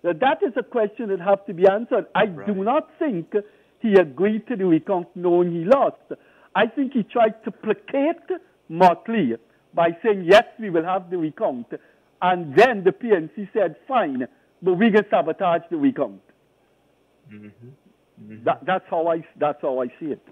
Now, that is a question that has to be answered. I do not think he agreed to the recount knowing he lost. I think he tried to placate Motley by saying, yes, we will have the recount. And then the PNC said, fine, but we can sabotage the recount. That's how I see it.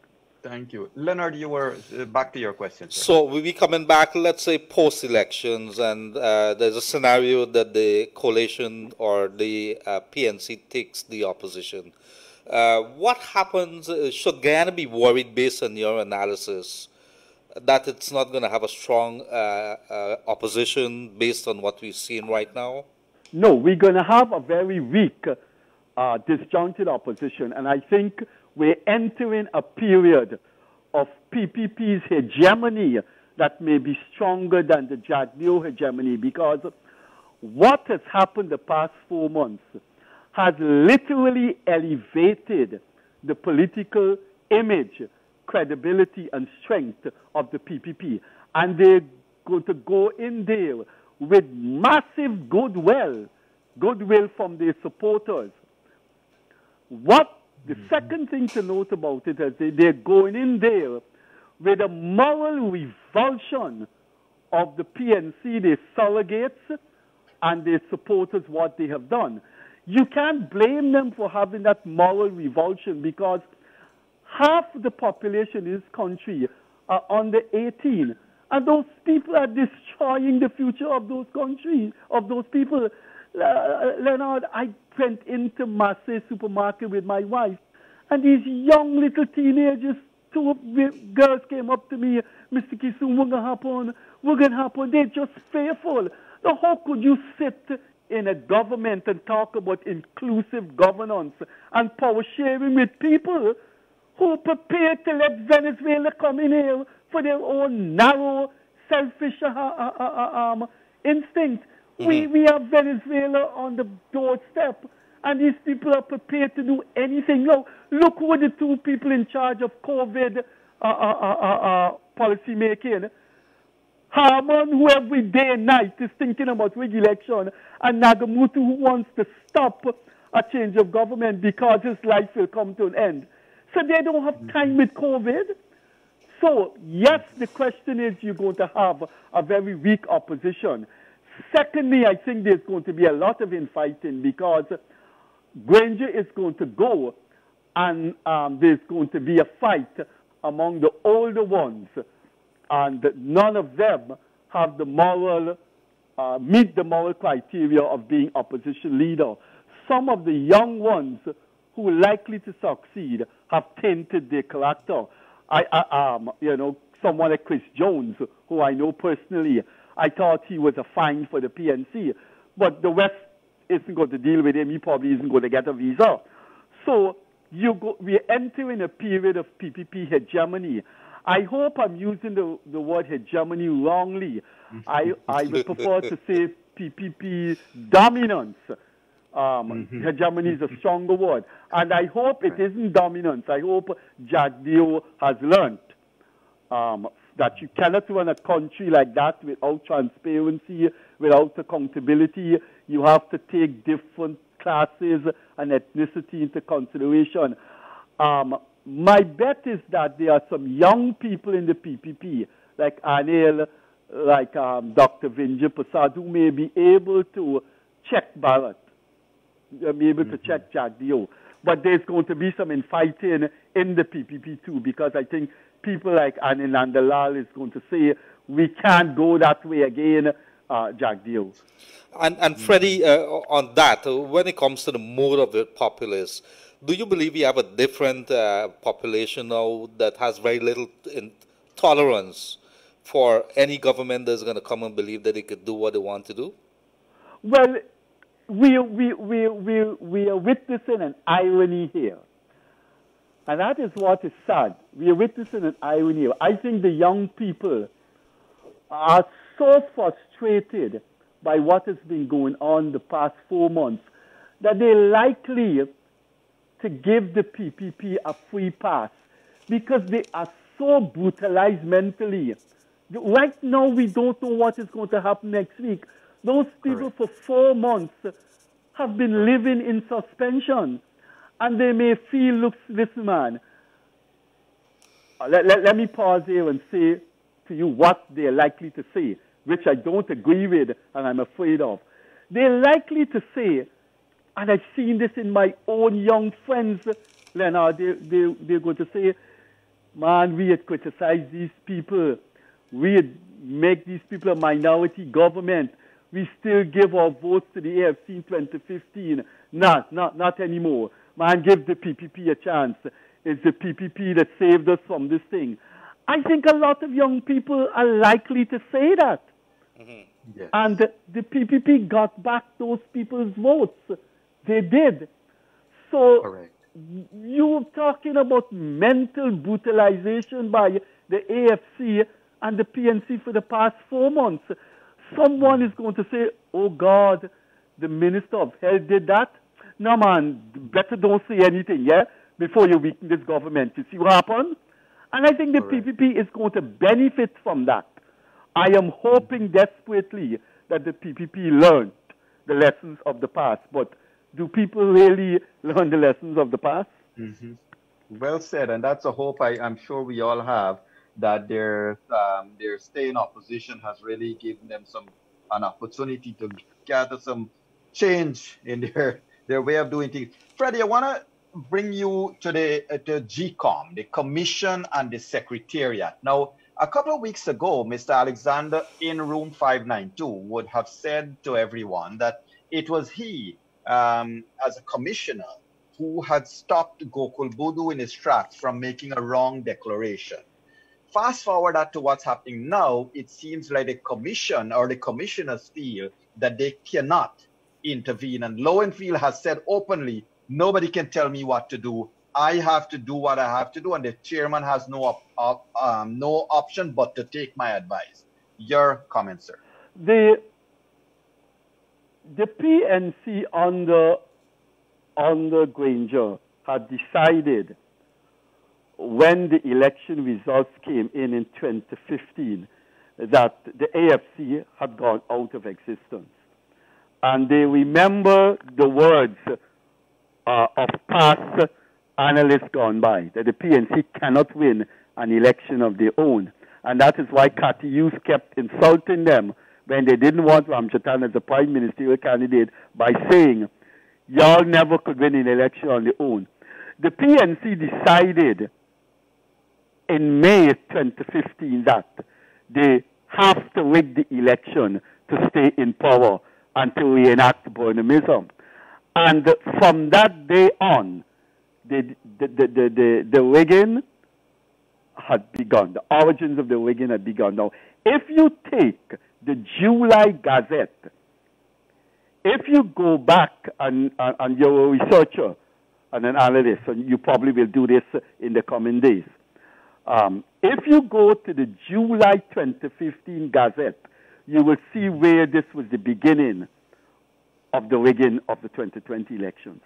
Thank you. Leonard, you were back to your question. Sir. So we'll be coming back, let's say, post-elections, and there's a scenario that the coalition or the PNC takes the opposition. What happens? Should Guyana be worried, based on your analysis, that it's not going to have a strong opposition based on what we've seen right now? No, we're going to have a very weak, disjointed opposition, and I think we're entering a period of PPP's hegemony that may be stronger than the Jagdeo hegemony, because what has happened the past 4 months has literally elevated the political image, credibility, and strength of the PPP. And they're going to go in there with massive goodwill from their supporters. The second thing to note about it is they're going in there with a moral revulsion of the PNC, their surrogates, and their supporters, what they have done. You can't blame them for having that moral revulsion because half the population in this country are under 18. And those people are destroying the future of those countries, of those people. Leonard, I went into Marseille supermarket with my wife, and these young little teenagers, two girls came up to me, Mr. Kissoon, we're going to happen. They're just fearful. Now, how could you sit in a government and talk about inclusive governance and power sharing with people who are prepared to let Venezuela come in here for their own narrow, selfish instinct? We have Venezuela on the doorstep, and these people are prepared to do anything. Now, look who are the two people in charge of COVID policy making. Harman, who every day and night is thinking about re-election, and Nagamutu, who wants to stop a change of government because his life will come to an end. So they don't have time with COVID. So, yes, the question is you're going to have a very weak opposition. Secondly, I think there's going to be a lot of infighting because Granger is going to go and there's going to be a fight among the older ones, and none of them have the moral, meet the moral criteria of being opposition leader. Some of the young ones who are likely to succeed have tainted their character. Someone like Chris Jones, who I know personally, I thought he was a fine for the PNC, but the West isn't going to deal with him. He probably isn't going to get a visa. So we're entering a period of PPP hegemony. I hope I'm using the word hegemony wrongly. I would prefer to say PPP dominance. Hegemony is a stronger word. And I hope it isn't dominance. I hope Jagdeo has learned that you cannot run a country like that without transparency, without accountability. You have to take different classes and ethnicity into consideration. My bet is that there are some young people in the PPP, like Anil, like Dr. Vinjay Prasad, who may be able to check Bharat, be able to check Jagdeo. But there's going to be some infighting in the PPP too, because I think people like Anil Nandalal is going to say, we can't go that way again, Jagdeo. And Freddie, on that, when it comes to the mode of the populace, do you believe we have a different population now that has very little tolerance for any government that's going to come and believe that they could do what they want to do? Well, we are witnessing an irony here. And that is what is sad. We are witnessing an irony here. I think the young people are so frustrated by what has been going on the past 4 months that they're likely to give the PPP a free pass because they are so brutalized mentally. Right now, we don't know what is going to happen next week. Those people for 4 months have been living in suspension, and they may feel, look, listen, man, let me pause here and say to you what they're likely to say, which I don't agree with and I'm afraid of. They're likely to say, and I've seen this in my own young friends, Leonard, they're going to say, man, we had criticized these people. We had make these people a minority government. We still give our votes to the AFC in 2015. Not anymore. Man, give the PPP a chance. It's the PPP that saved us from this thing. I think a lot of young people are likely to say that. Yes. And the PPP got back those people's votes. They did. So you're talking about mental brutalization by the AFC and the PNC for the past 4 months. Someone is going to say, oh God, the Minister of Health did that. No, man, better don't say anything, yeah, before you weaken this government. You see what happened? And I think the PPP is going to benefit from that. I am hoping desperately that the PPP learned the lessons of the past. But do people really learn the lessons of the past? Mm-hmm. Well said, and that's a hope I'm sure we all have, that their stay in opposition has really given them an opportunity to gather some change in their way of doing things. Freddie, I want to bring you to the GCOM, the Commission and the Secretariat. Now, a couple of weeks ago, Mr. Alexander in room 592 would have said to everyone that it was he, as a commissioner, who had stopped Gokul Budu in his tracks from making a wrong declaration. Fast forward that to what's happening now, it seems like the commission or the commissioners feel that they cannot intervene. And Lowenfield has said openly, nobody can tell me what to do. I have to do what I have to do, and the chairman has no option but to take my advice. Your comment, sir. The PNC under Granger had decided when the election results came in 2015 that the AFC had gone out of existence. And they remember the words of past analysts gone by, that the PNC cannot win an election of their own. And that is why Cathy Hughes kept insulting them when they didn't want Ramchatan as a prime ministerial candidate by saying, y'all never could win an election on their own. The PNC decided in May 2015 that they have to rig the election to stay in power and to reenact Burnhamism. And from that day on, the rigging had begun. The origins of the rigging had begun. Now, if you take the July Gazette, if you go back and you're a researcher and an analyst, and you probably will do this in the coming days, if you go to the July 2015 Gazette, you will see where this was the beginning of the rigging of the 2020 elections.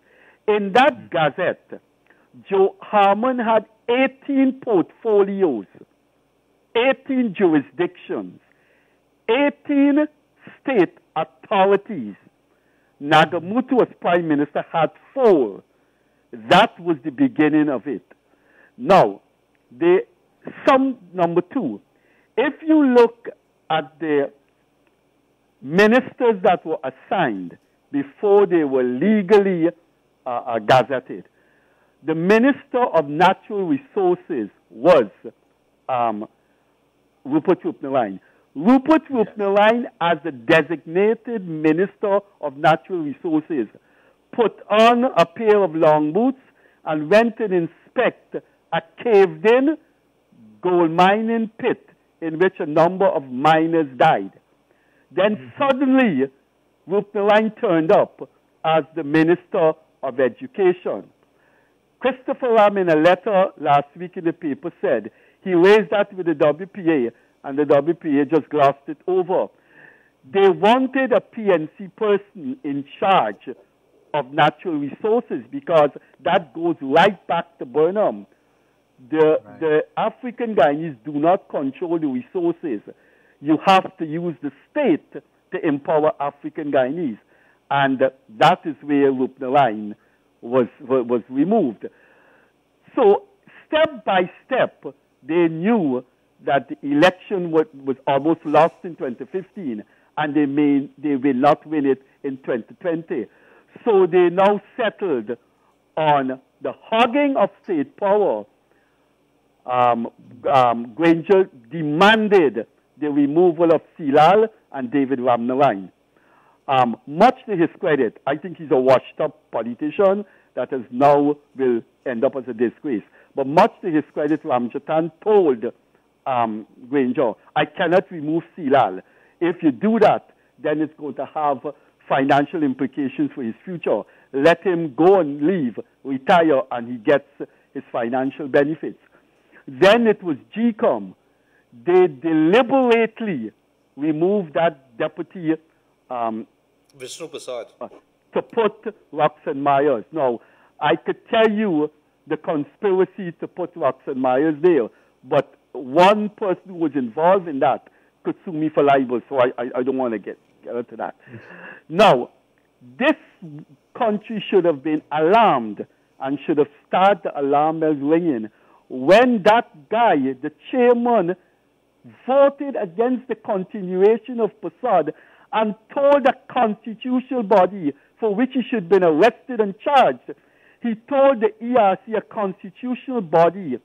In that Gazette, Joe Harmon had 18 portfolios, 18 jurisdictions, 18 state authorities. Nagamutu as prime minister had 4. That was the beginning of it. Now, number 2, if you look at the ministers that were assigned before they were legally gazetted, the Minister of Natural Resources was Rupert Roopnaraine. Rupert Roopnaraine, as the designated Minister of Natural Resources, put on a pair of long boots and went and inspect a caved-in gold mining pit in which a number of miners died. Then suddenly, Roopnaraine turned up as the Minister of Education. Christopher Ram, in a letter last week in the paper, said he raised that with the WPA, and the WPA just glossed it over. They wanted a PNC person in charge of natural resources because that goes right back to Burnham. The African Guyanese do not control the resources. You have to use the state to empower African Guyanese. And that is where Roopnaraine was removed. So step by step, they knew that the election was almost lost in 2015, and they will not win it in 2020. So they now settled on the hogging of state power. Granger demanded the removal of Silal and David Ramnarine. Much to his credit, I think he's a washed-up politician that is now will end up as a disgrace. But much to his credit, Ramchatan told Granger, I cannot remove Silal. If you do that, then it's going to have financial implications for his future. Let him go and leave, retire, and he gets his financial benefits. Then it was GCOM. They deliberately removed that deputy Vishnu Prasad to put Roxanne Myers. Now, I could tell you the conspiracy to put Roxanne Myers there, but one person who was involved in that could sue me for libel, so I don't want to get into that. Now, this country should have been alarmed and should have started the alarm bells ringing when that guy, the chairman, voted against the continuation of Prasad and told the constitutional body for which he should have been arrested and charged. He told the ERC, a constitutional body,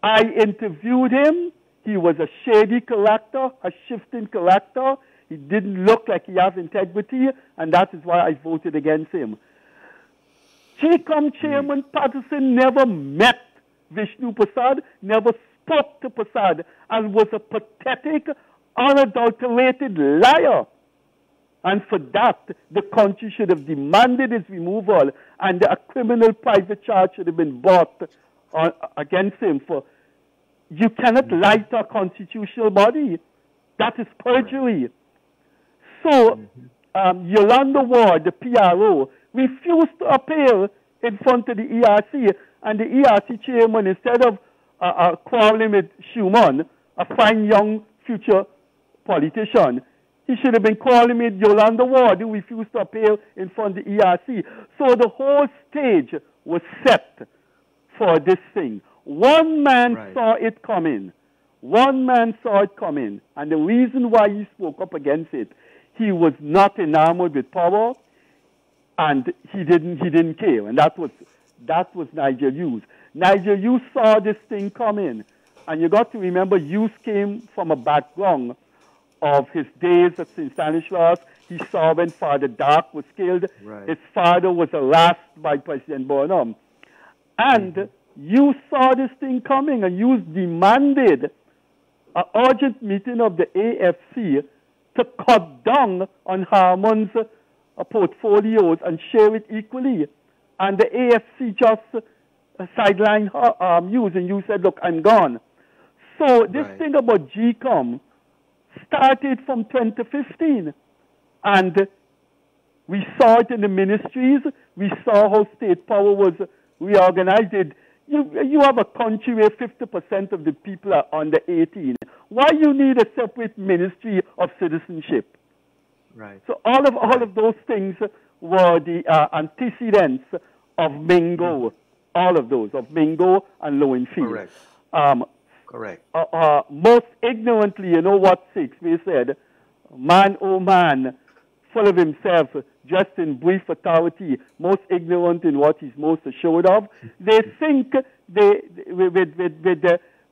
I interviewed him. He was a shady character, a shifting character. He didn't look like he has integrity, and that is why I voted against him. GCOM Chairman Patterson never met Vishnu Prasad, never spoke to Prasad, and was a pathetic, unadulterated liar. And for that, the country should have demanded his removal, and a criminal private charge should have been brought against him. For you cannot lie to a constitutional body. That is perjury. So, Yolanda Ward, the PRO, refused to appear in front of the ERC, and the ERC chairman, instead of quarreling with Schumann, a fine young future politician, he should have been quarreling with Yolanda Ward, who refused to appear in front of the ERC. So the whole stage was set for this thing. One man saw it coming. One man saw it coming, and the reason why he spoke up against it, he was not enamored with power, and he didn't care, and that was Nigel Hughes. Nigel Hughes saw this thing coming, and you got to remember, Hughes came from a background of his days at St. Stanislaus. He saw when Father Dark was killed. His father was harassed by President Burnham, and Hughes saw this thing coming, and Hughes demanded an urgent meeting of the AFC to cut down on Harmon's portfolios and share it equally. And the AFC just sidelined Hughes, and Hughes said, look, I'm gone. So this thing about GCOM started from 2015. And we saw it in the ministries. We saw how state power was reorganized. You have a country where 50% of the people are under 18. Why you need a separate ministry of citizenship? So all of those things were the antecedents of Mingo. All of those, of Mingo and Lowenfield. Most ignorantly, you know what Shakespeare said? Man, oh man, full of himself, dressed in brief authority, most ignorant in what he's most assured of. They think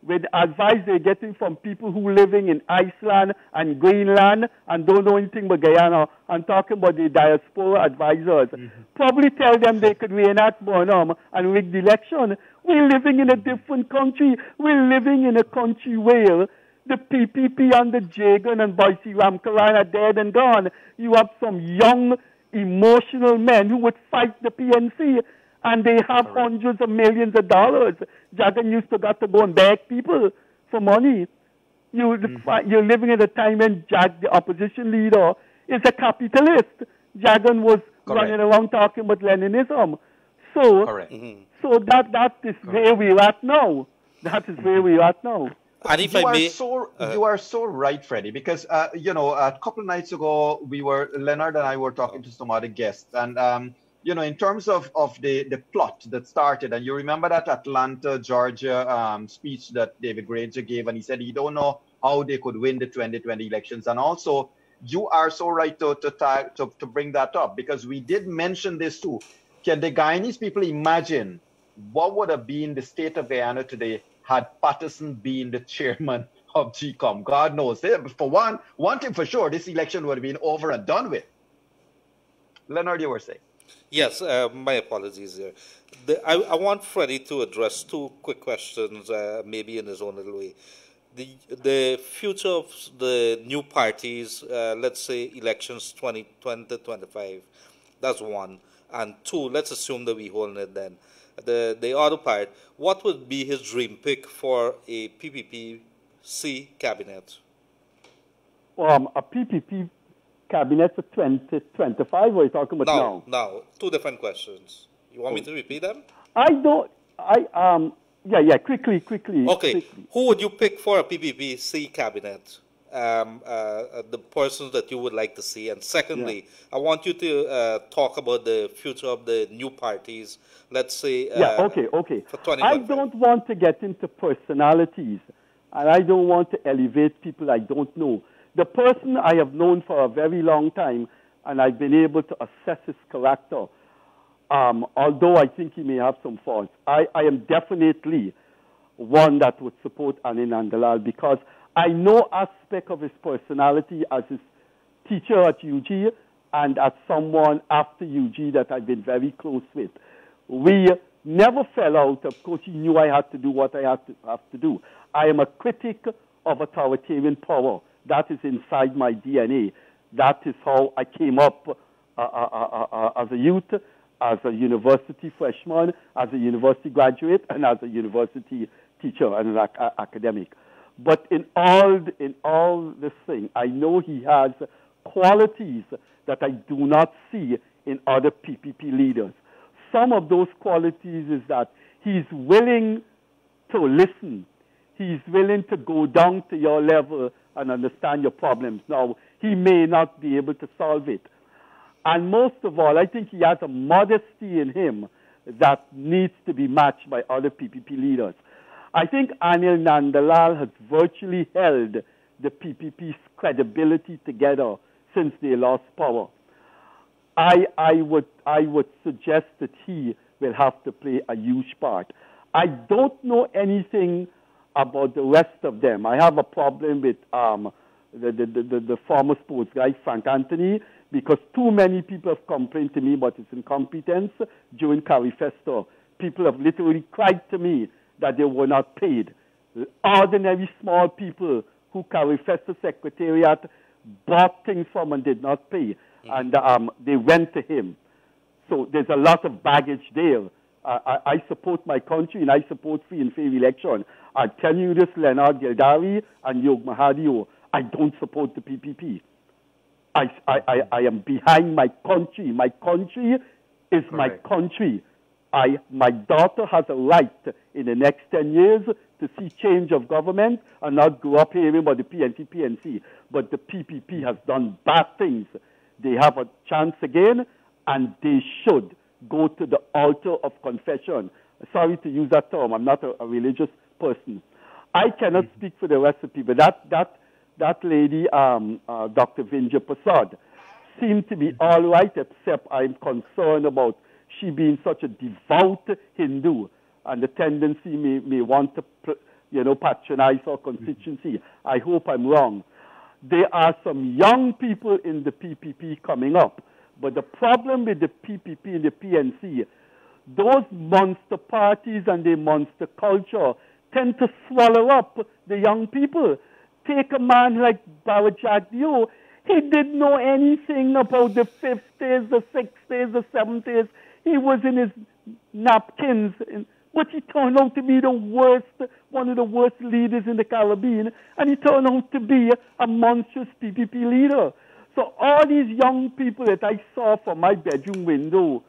with advice they're getting from people who are living in Iceland and Greenland and don't know anything but Guyana, and talking about the diaspora advisors. Probably tell them they could reenact Burnham and rig the election. We're living in a different country. We're living in a country where the PPP under Jagan and Boise Ramkaran are dead and gone. You have some young, emotional men who would fight the PNC, and they have hundreds of millions of dollars. Jagan used to got to go and beg people for money. You're living at a time when the opposition leader, is a capitalist. Jagan was running around talking about Leninism. So, so that is where we're at now. That is where we're at now. And if you are so right, Freddie, because a couple of nights ago Leonard and I were talking to some other guests, and in terms of the plot that started, and you remember that Atlanta, Georgia speech that David Granger gave, and he said he don't know how they could win the 2020 elections. And also, you are so right to bring that up, because we did mention this too. Can the Guyanese people imagine what would have been the state of Guyana today had Patterson been the chairman of GCOM? God knows. For one thing for sure, this election would have been over and done with. Leonard, you were saying. Yes, my apologies there. I want Freddie to address two quick questions, maybe in his own little way. The future of the new parties, let's say elections 2025, that's one. And two, let's assume that we hold it then. The other part, what would be his dream pick for a PPP-C cabinet? A PPP cabinet for 2025, what are you talking about now? No, two different questions. You want me to repeat them? Quickly. Okay, who would you pick for a PPP-C cabinet? the persons that you would like to see? And secondly, I want you to talk about the future of the new parties, let's say, okay. for 2025. I don't want to get into personalities, and I don't want to elevate people I don't know. The person I have known for a very long time, and I've been able to assess his character, although I think he may have some faults, I am definitely one that would support Anil Nandalal, because I know aspect of his personality as his teacher at UG and as someone after UG that I've been very close with. We never fell out. Of course, he knew I had to do what I have to do. I am a critic of authoritarian power. That is inside my DNA. That is how I came up as a youth, as a university freshman, as a university graduate, and as a university teacher and an academic. But in all this thing, I know he has qualities that I do not see in other PPP leaders. Some of those qualities is that he's willing to listen. He's willing to go down to your level and understand your problems. Now, he may not be able to solve it. And most of all, I think he has a modesty in him that needs to be matched by other PPP leaders. I think Anil Nandalal has virtually held the PPP's credibility together since they lost power. I would suggest that he will have to play a huge part. I don't know anything about the rest of them. I have a problem with the former sports guy, Frank Anthony, because too many people have complained to me about his incompetence during Carifesta. People have literally cried to me that they were not paid. Ordinary small people who Carifesta Secretariat bought things from and did not pay. And they went to him. So there's a lot of baggage there. I support my country and I support free and fair election. I tell you this, Leonard Gildari and Yog Mahadio, I don't support the PPP. I am behind my country. My country is my country. My daughter has a right in the next 10 years to see change of government and not grow up hearing about the PNC. But the PPP has done bad things. They have a chance again, and they should go to the altar of confession. Sorry to use that term. I'm not a religious person. I cannot speak for the rest of the people. That lady, Dr. Vinja Prasad, seemed to be all right, except I'm concerned about she being such a devout Hindu, and the tendency may want to, patronize her constituency. I hope I'm wrong. There are some young people in the PPP coming up, but the problem with the PPP and the PNC, those monster parties and their monster culture tend to swallow up the young people. Take a man like Bharat Jagdeo. He didn't know anything about the 5th days, the 6th days, the 7th days. He was in his napkins, but he turned out to be one of the worst leaders in the Caribbean, and he turned out to be a monstrous PPP leader. So all these young people that I saw from my bedroom window,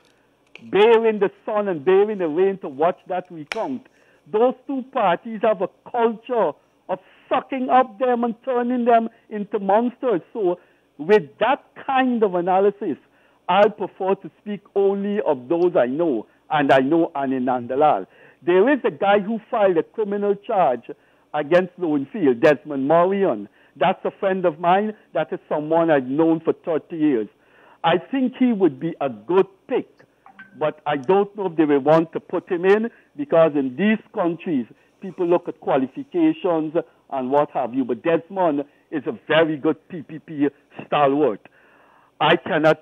bearing the sun and bearing the rain to watch that recount, those two parties have a culture of sucking up them and turning them into monsters. So with that kind of analysis, I prefer to speak only of those I know, and I know Anil Nandalal. There is a guy who filed a criminal charge against Lowenfield, Desmond Morion. That's a friend of mine. That is someone I've known for 30 years. I think he would be a good pick, but I don't know if they will want to put him in, because in these countries, people look at qualifications and what have you. But Desmond is a very good PPP stalwart. I cannot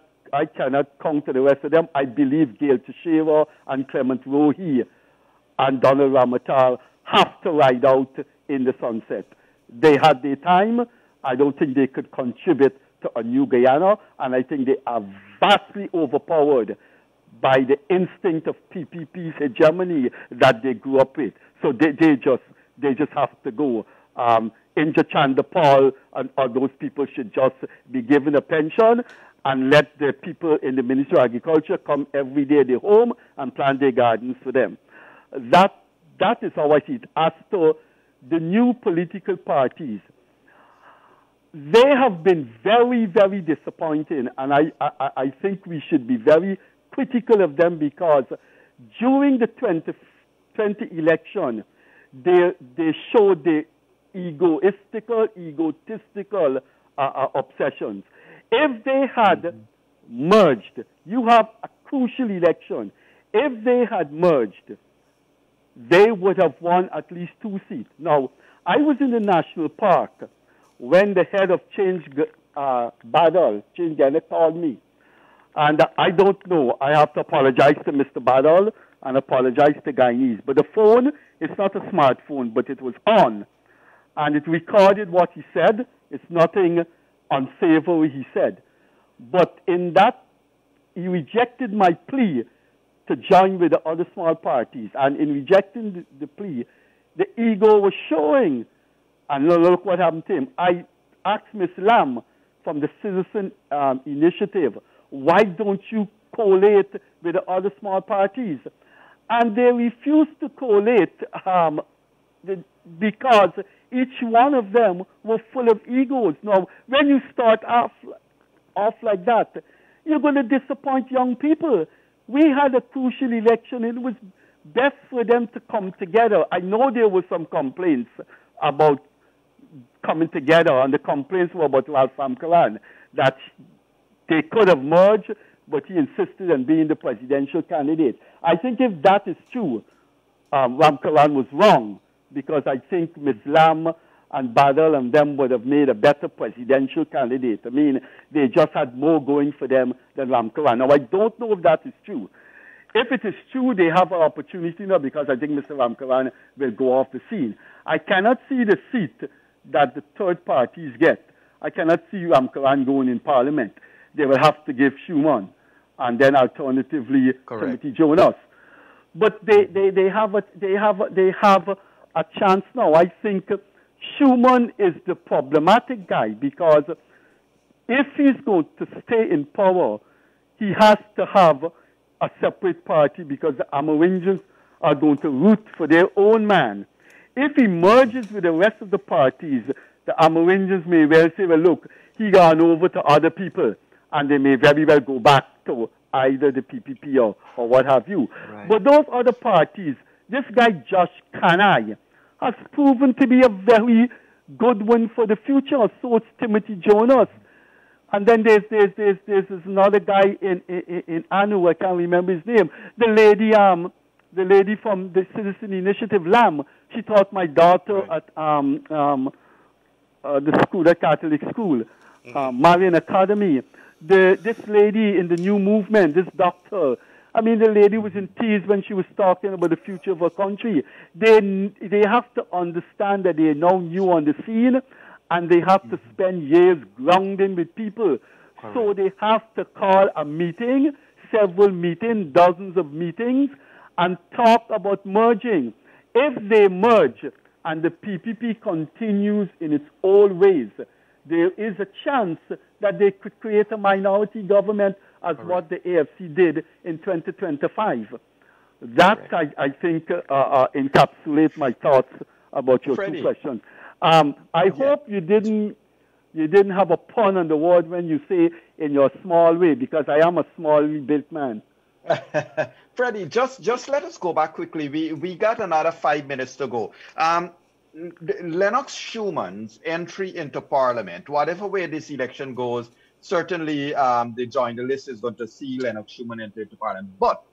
counter the rest of them. I believe Gail Teixeira and Clement Rohi and Donald Ramatal have to ride out in the sunset. They had their time. I don't think they could contribute to a new Guyana, and I think they are vastly overpowered by the instinct of PPP's hegemony that they grew up with. So they just have to go. Inja Chandapal and all those people should just be given a pension and let the people in the Ministry of Agriculture come every day at their home and plant their gardens for them. That is how I see it. As to the new political parties, they have been very, very disappointing, and I think we should be very critical of them because during the 2020 election, they showed the egotistical obsessions. If they had merged, you have a crucial election. If they had merged, they would have won at least 2 seats. Now, I was in the national park when the head of Change Badal called me. And I don't know. I have to apologize to Mr. Badal and apologize to Guyanese. But the phone, it's not a smartphone, but it was on. And it recorded what he said. It's nothing unsavory he said. But in that, he rejected my plea to join with the other small parties. And in rejecting the plea, the ego was showing. And look what happened to him. I asked Ms. Lam from the Citizen Initiative, why don't you collate with the other small parties? And they refused to collate because each one of them were full of egos. Now, when you start off like that, you're going to disappoint young people. We had a crucial election. It was best for them to come together. I know there were some complaints about coming together, and the complaints were about Ralph Ramkalan, that they could have merged, but he insisted on being the presidential candidate. I think if that is true, Ramkalan was wrong, because I think Ms. Lam and Badal and them would have made a better presidential candidate. I mean, they just had more going for them than Ramkalan. Now, I don't know if that is true. If it is true, they have an opportunity now, because I think Mr. Ramkalan will go off the scene. I cannot see the seat that the third parties get. I cannot see Ramkalan going in Parliament. They will have to give Schumann, and then alternatively Timothy Jonas. But they have a chance now. I think Schumann is the problematic guy, because if he's going to stay in power, he has to have a separate party, because the Amerindians are going to root for their own man. If he merges with the rest of the parties, the Amerindians may well say, well, look, he gone over to other people, and they may very well go back to either the PPP or what have you. Right. But those other parties, this guy Josh Kanai has proven to be a very good one for the future. So it's Timothy Jonas. And then there's another guy in Anu, I can't remember his name. The lady from the Citizen Initiative, Lam. She taught my daughter at the school, the Catholic school, Marian Academy. This lady in the new movement, this doctor, I mean, the lady was in tears when she was talking about the future of her country. They have to understand that they are now new on the scene, and they have to spend years grounding with people. Correct. So they have to call a meeting, several meetings, dozens of meetings, and talk about merging. If they merge and the PPP continues in its old ways, there is a chance that they could create a minority government as what the AFC did in 2025. That, I think, encapsulates my thoughts about your Freddie. two questions. I hope you didn't have a pun on the word when you say in your small way, because I am a small built man. Freddie, just let us go back quickly. We got another 5 minutes to go. Lennox Schumann's entry into Parliament, whatever way this election goes, certainly the joint list is going to see Lennox Schumann enter into Parliament. But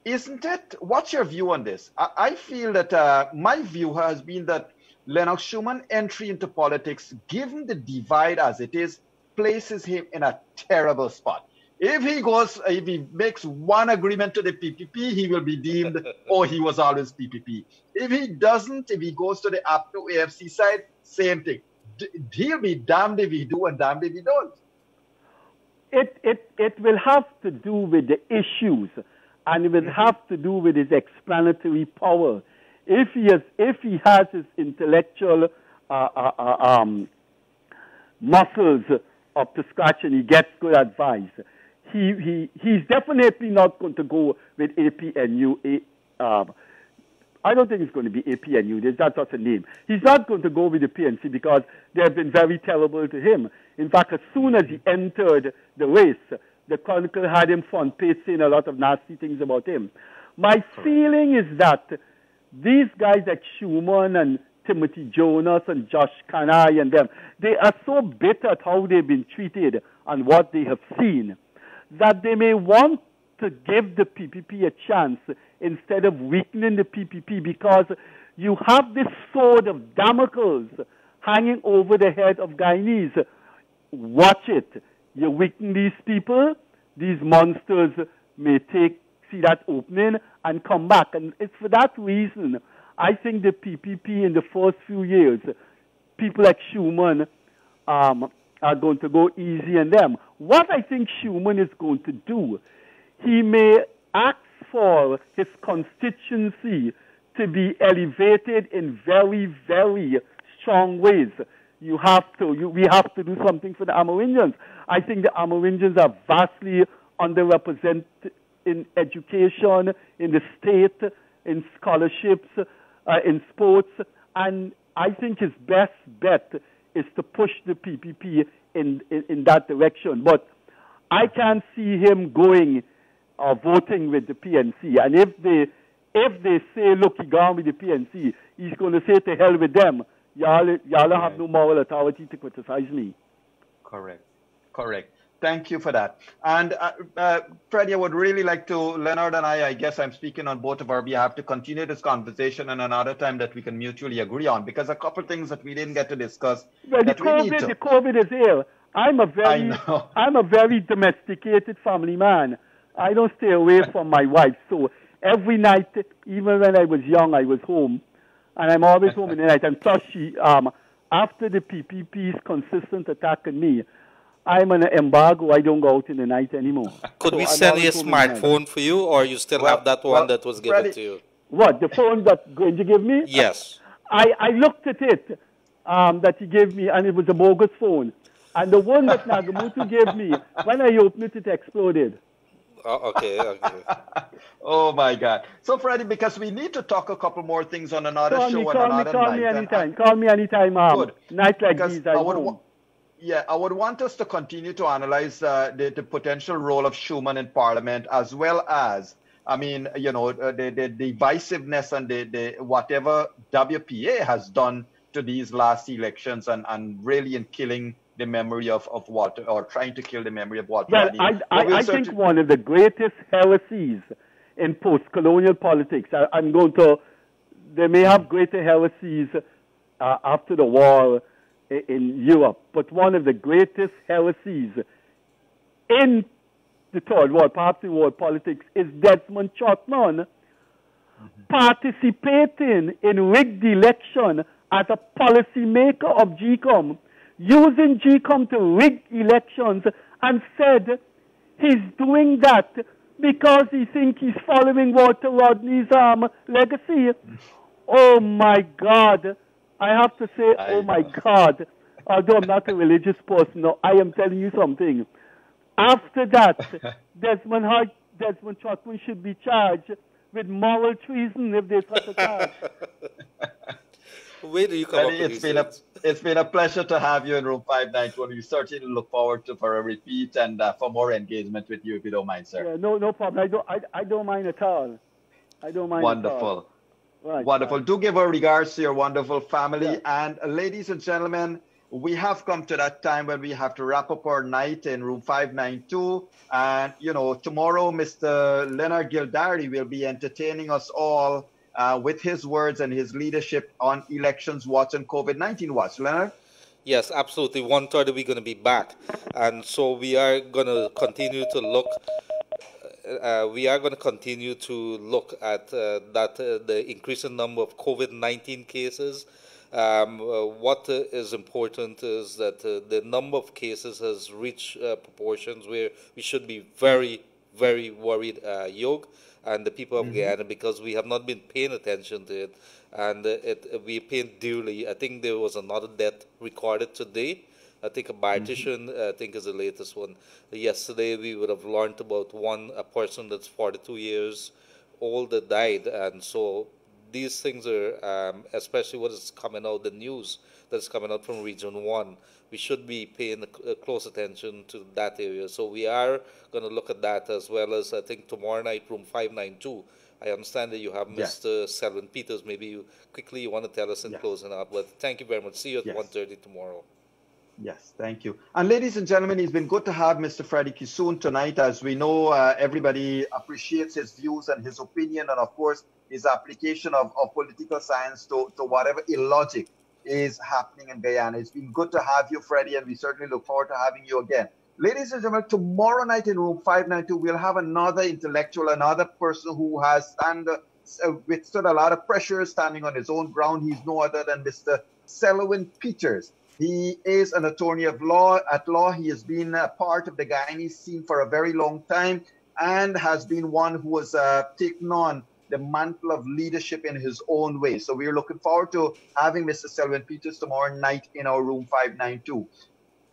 isn't it, what's your view on this? I feel that my view has been that Lennox Schumann entry into politics, given the divide as it is, places him in a terrible spot. If he makes one agreement to the PPP, he will be deemed, oh, he was always PPP. If he doesn't, if he goes to the APTO AFC side, same thing. He'll be damned if he do and damned if he don't. It will have to do with the issues, and it will have to do with his explanatory power. If he has his intellectual muscles up to scratch and he gets good advice, he's definitely not going to go with APNU I don't think it's going to be APNU. That's just a name. He's not going to go with the PNC because they have been very terrible to him. In fact, as soon as he entered the race, the Chronicle had him front page saying a lot of nasty things about him. My feeling is that these guys like Schumann and Timothy Jonas and Josh Kanai and them, they are so bitter at how they've been treated and what they have seen that they may want to give the PPP a chance instead of weakening the PPP, because you have this sword of Damocles hanging over the head of Guyanese. Watch it. You weaken these people, these monsters may see that opening and come back. And it's for that reason I think the PPP in the first few years, people like Schumann are going to go easy on them. What I think Schumann is going to do, he may ask for his constituency to be elevated in very, very strong ways. We have to do something for the Amerindians. I think the Amerindians are vastly underrepresented in education, in the state, in scholarships, in sports, and I think his best bet is to push the PPP in that direction. But I can't see him going or voting with the PNC. And if they say, look, he gone with the PNC, he's going to say to hell with them. Y'all have no moral authority to criticize me. Correct. Thank you for that. And Freddie, I would really like to, Leonard and I guess I'm speaking on both of our behalf, to continue this conversation in another time that we can mutually agree on, because a couple things that we didn't get to discuss well, that we need to. The COVID is here. I'm a very domesticated family man. I don't stay away from my wife. So every night, even when I was young, I was home. And I'm always home in the night. And plus, after the PPP's consistent attack on me, I'm on an embargo. I don't go out in the night anymore. Could we send you a smartphone for you, or you still have that one that was given Freddie, to you? What, the phone that Granger gave me? Yes. I looked at it that he gave me, and it was a bogus phone. And the one that Nagamutu gave me, when I opened it, it exploded. Oh, okay. Oh, my God. So, Freddie, because we need to talk a couple more things on another show and another night. Call me anytime. Good. Night like because these, I would want us to continue to analyze the potential role of Schumann in Parliament, as well as, I mean, you know, the divisiveness and the whatever WPA has done to these last elections and really in killing the memory of Walter, or trying to kill the memory of Walter. Well, I think one of the greatest heresies in post-colonial politics, they may have greater heresies after the war in Europe, but one of the greatest heresies in the Third World, perhaps in world politics, is Desmond Chotman participating in rigged election as a policymaker of GCOM, using GCOM to rig elections, and said he's doing that because he thinks he's following Walter Rodney's legacy. Oh, my God. I have to say, oh, my God. Although I'm not a religious person, no, I am telling you something. After that, Desmond Chotman should be charged with moral treason if there's such a charge. Where do you come up with It's been a pleasure to have you in Room 592, and we certainly look forward for a repeat and for more engagement with you, if you don't mind, sir. Yeah, no problem. I don't mind at all. I don't mind Wonderful. at all. Right, wonderful. right. Do give our regards to your wonderful family. Yeah. And ladies and gentlemen, we have come to that time when we have to wrap up our night in Room 592. And, you know, tomorrow, Mr. Leonard Gildari will be entertaining us all with his words and his leadership on elections watch and COVID-19 watch. Leonard? Yes, absolutely. 1:30 we're going to be back. And so we are going to continue to look. We are going to continue to look at the increasing number of COVID-19 cases. What is important is that the number of cases has reached proportions where we should be very, very worried, Yog, and the people of Guyana, because we have not been paying attention to it, and we paying dearly. I think there was another death recorded today. I think a dietitian, I think, is the latest one. Yesterday, we would have learned about a person that's 42 years old that died. And so these things are, especially what is coming out, the news that's coming out from Region 1, we should be paying close attention to that area. So we are going to look at that, as well as, I think, tomorrow night, room 592. I understand that you have Mr. Selwyn Peters. Maybe you want to tell us in closing out. But thank you very much. See you at 1:30 tomorrow. Yes, thank you. And ladies and gentlemen, it's been good to have Mr. Freddie Kissoon tonight. As we know, everybody appreciates his views and his opinion, and of course, his application of political science to whatever illogic is happening in Guyana. It's been good to have you, Freddie, and we certainly look forward to having you again. Ladies and gentlemen, tomorrow night in room 592, we'll have another intellectual, another person who has withstood a lot of pressure, standing on his own ground. He's no other than Mr. Selwyn Peters. He is an attorney at law. He has been a part of the Guyanese scene for a very long time and has been one who has taken on the mantle of leadership in his own way. So we're looking forward to having Mr. Selwyn Peters tomorrow night in our room 592.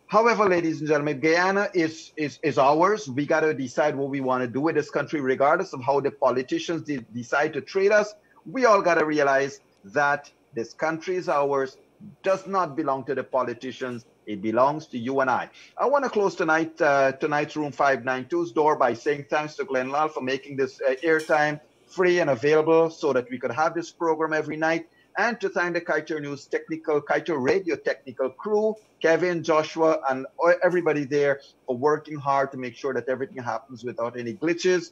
However, ladies and gentlemen, Guyana is ours. We got to decide what we want to do with this country, regardless of how the politicians decide to treat us. We all got to realize that this country is ours, does not belong to the politicians. It belongs to you and I. I want to close tonight's room 592's door by saying thanks to Glenn Lal for making this airtime free and available so that we could have this program every night, and to thank the Kiter News Kiter Radio technical crew, Kevin, Joshua, and everybody there for working hard to make sure that everything happens without any glitches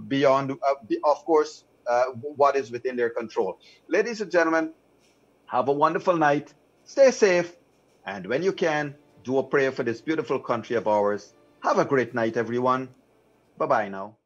beyond, of course, what is within their control. Ladies and gentlemen, have a wonderful night. Stay safe. And when you can, do a prayer for this beautiful country of ours. Have a great night, everyone. Bye-bye now.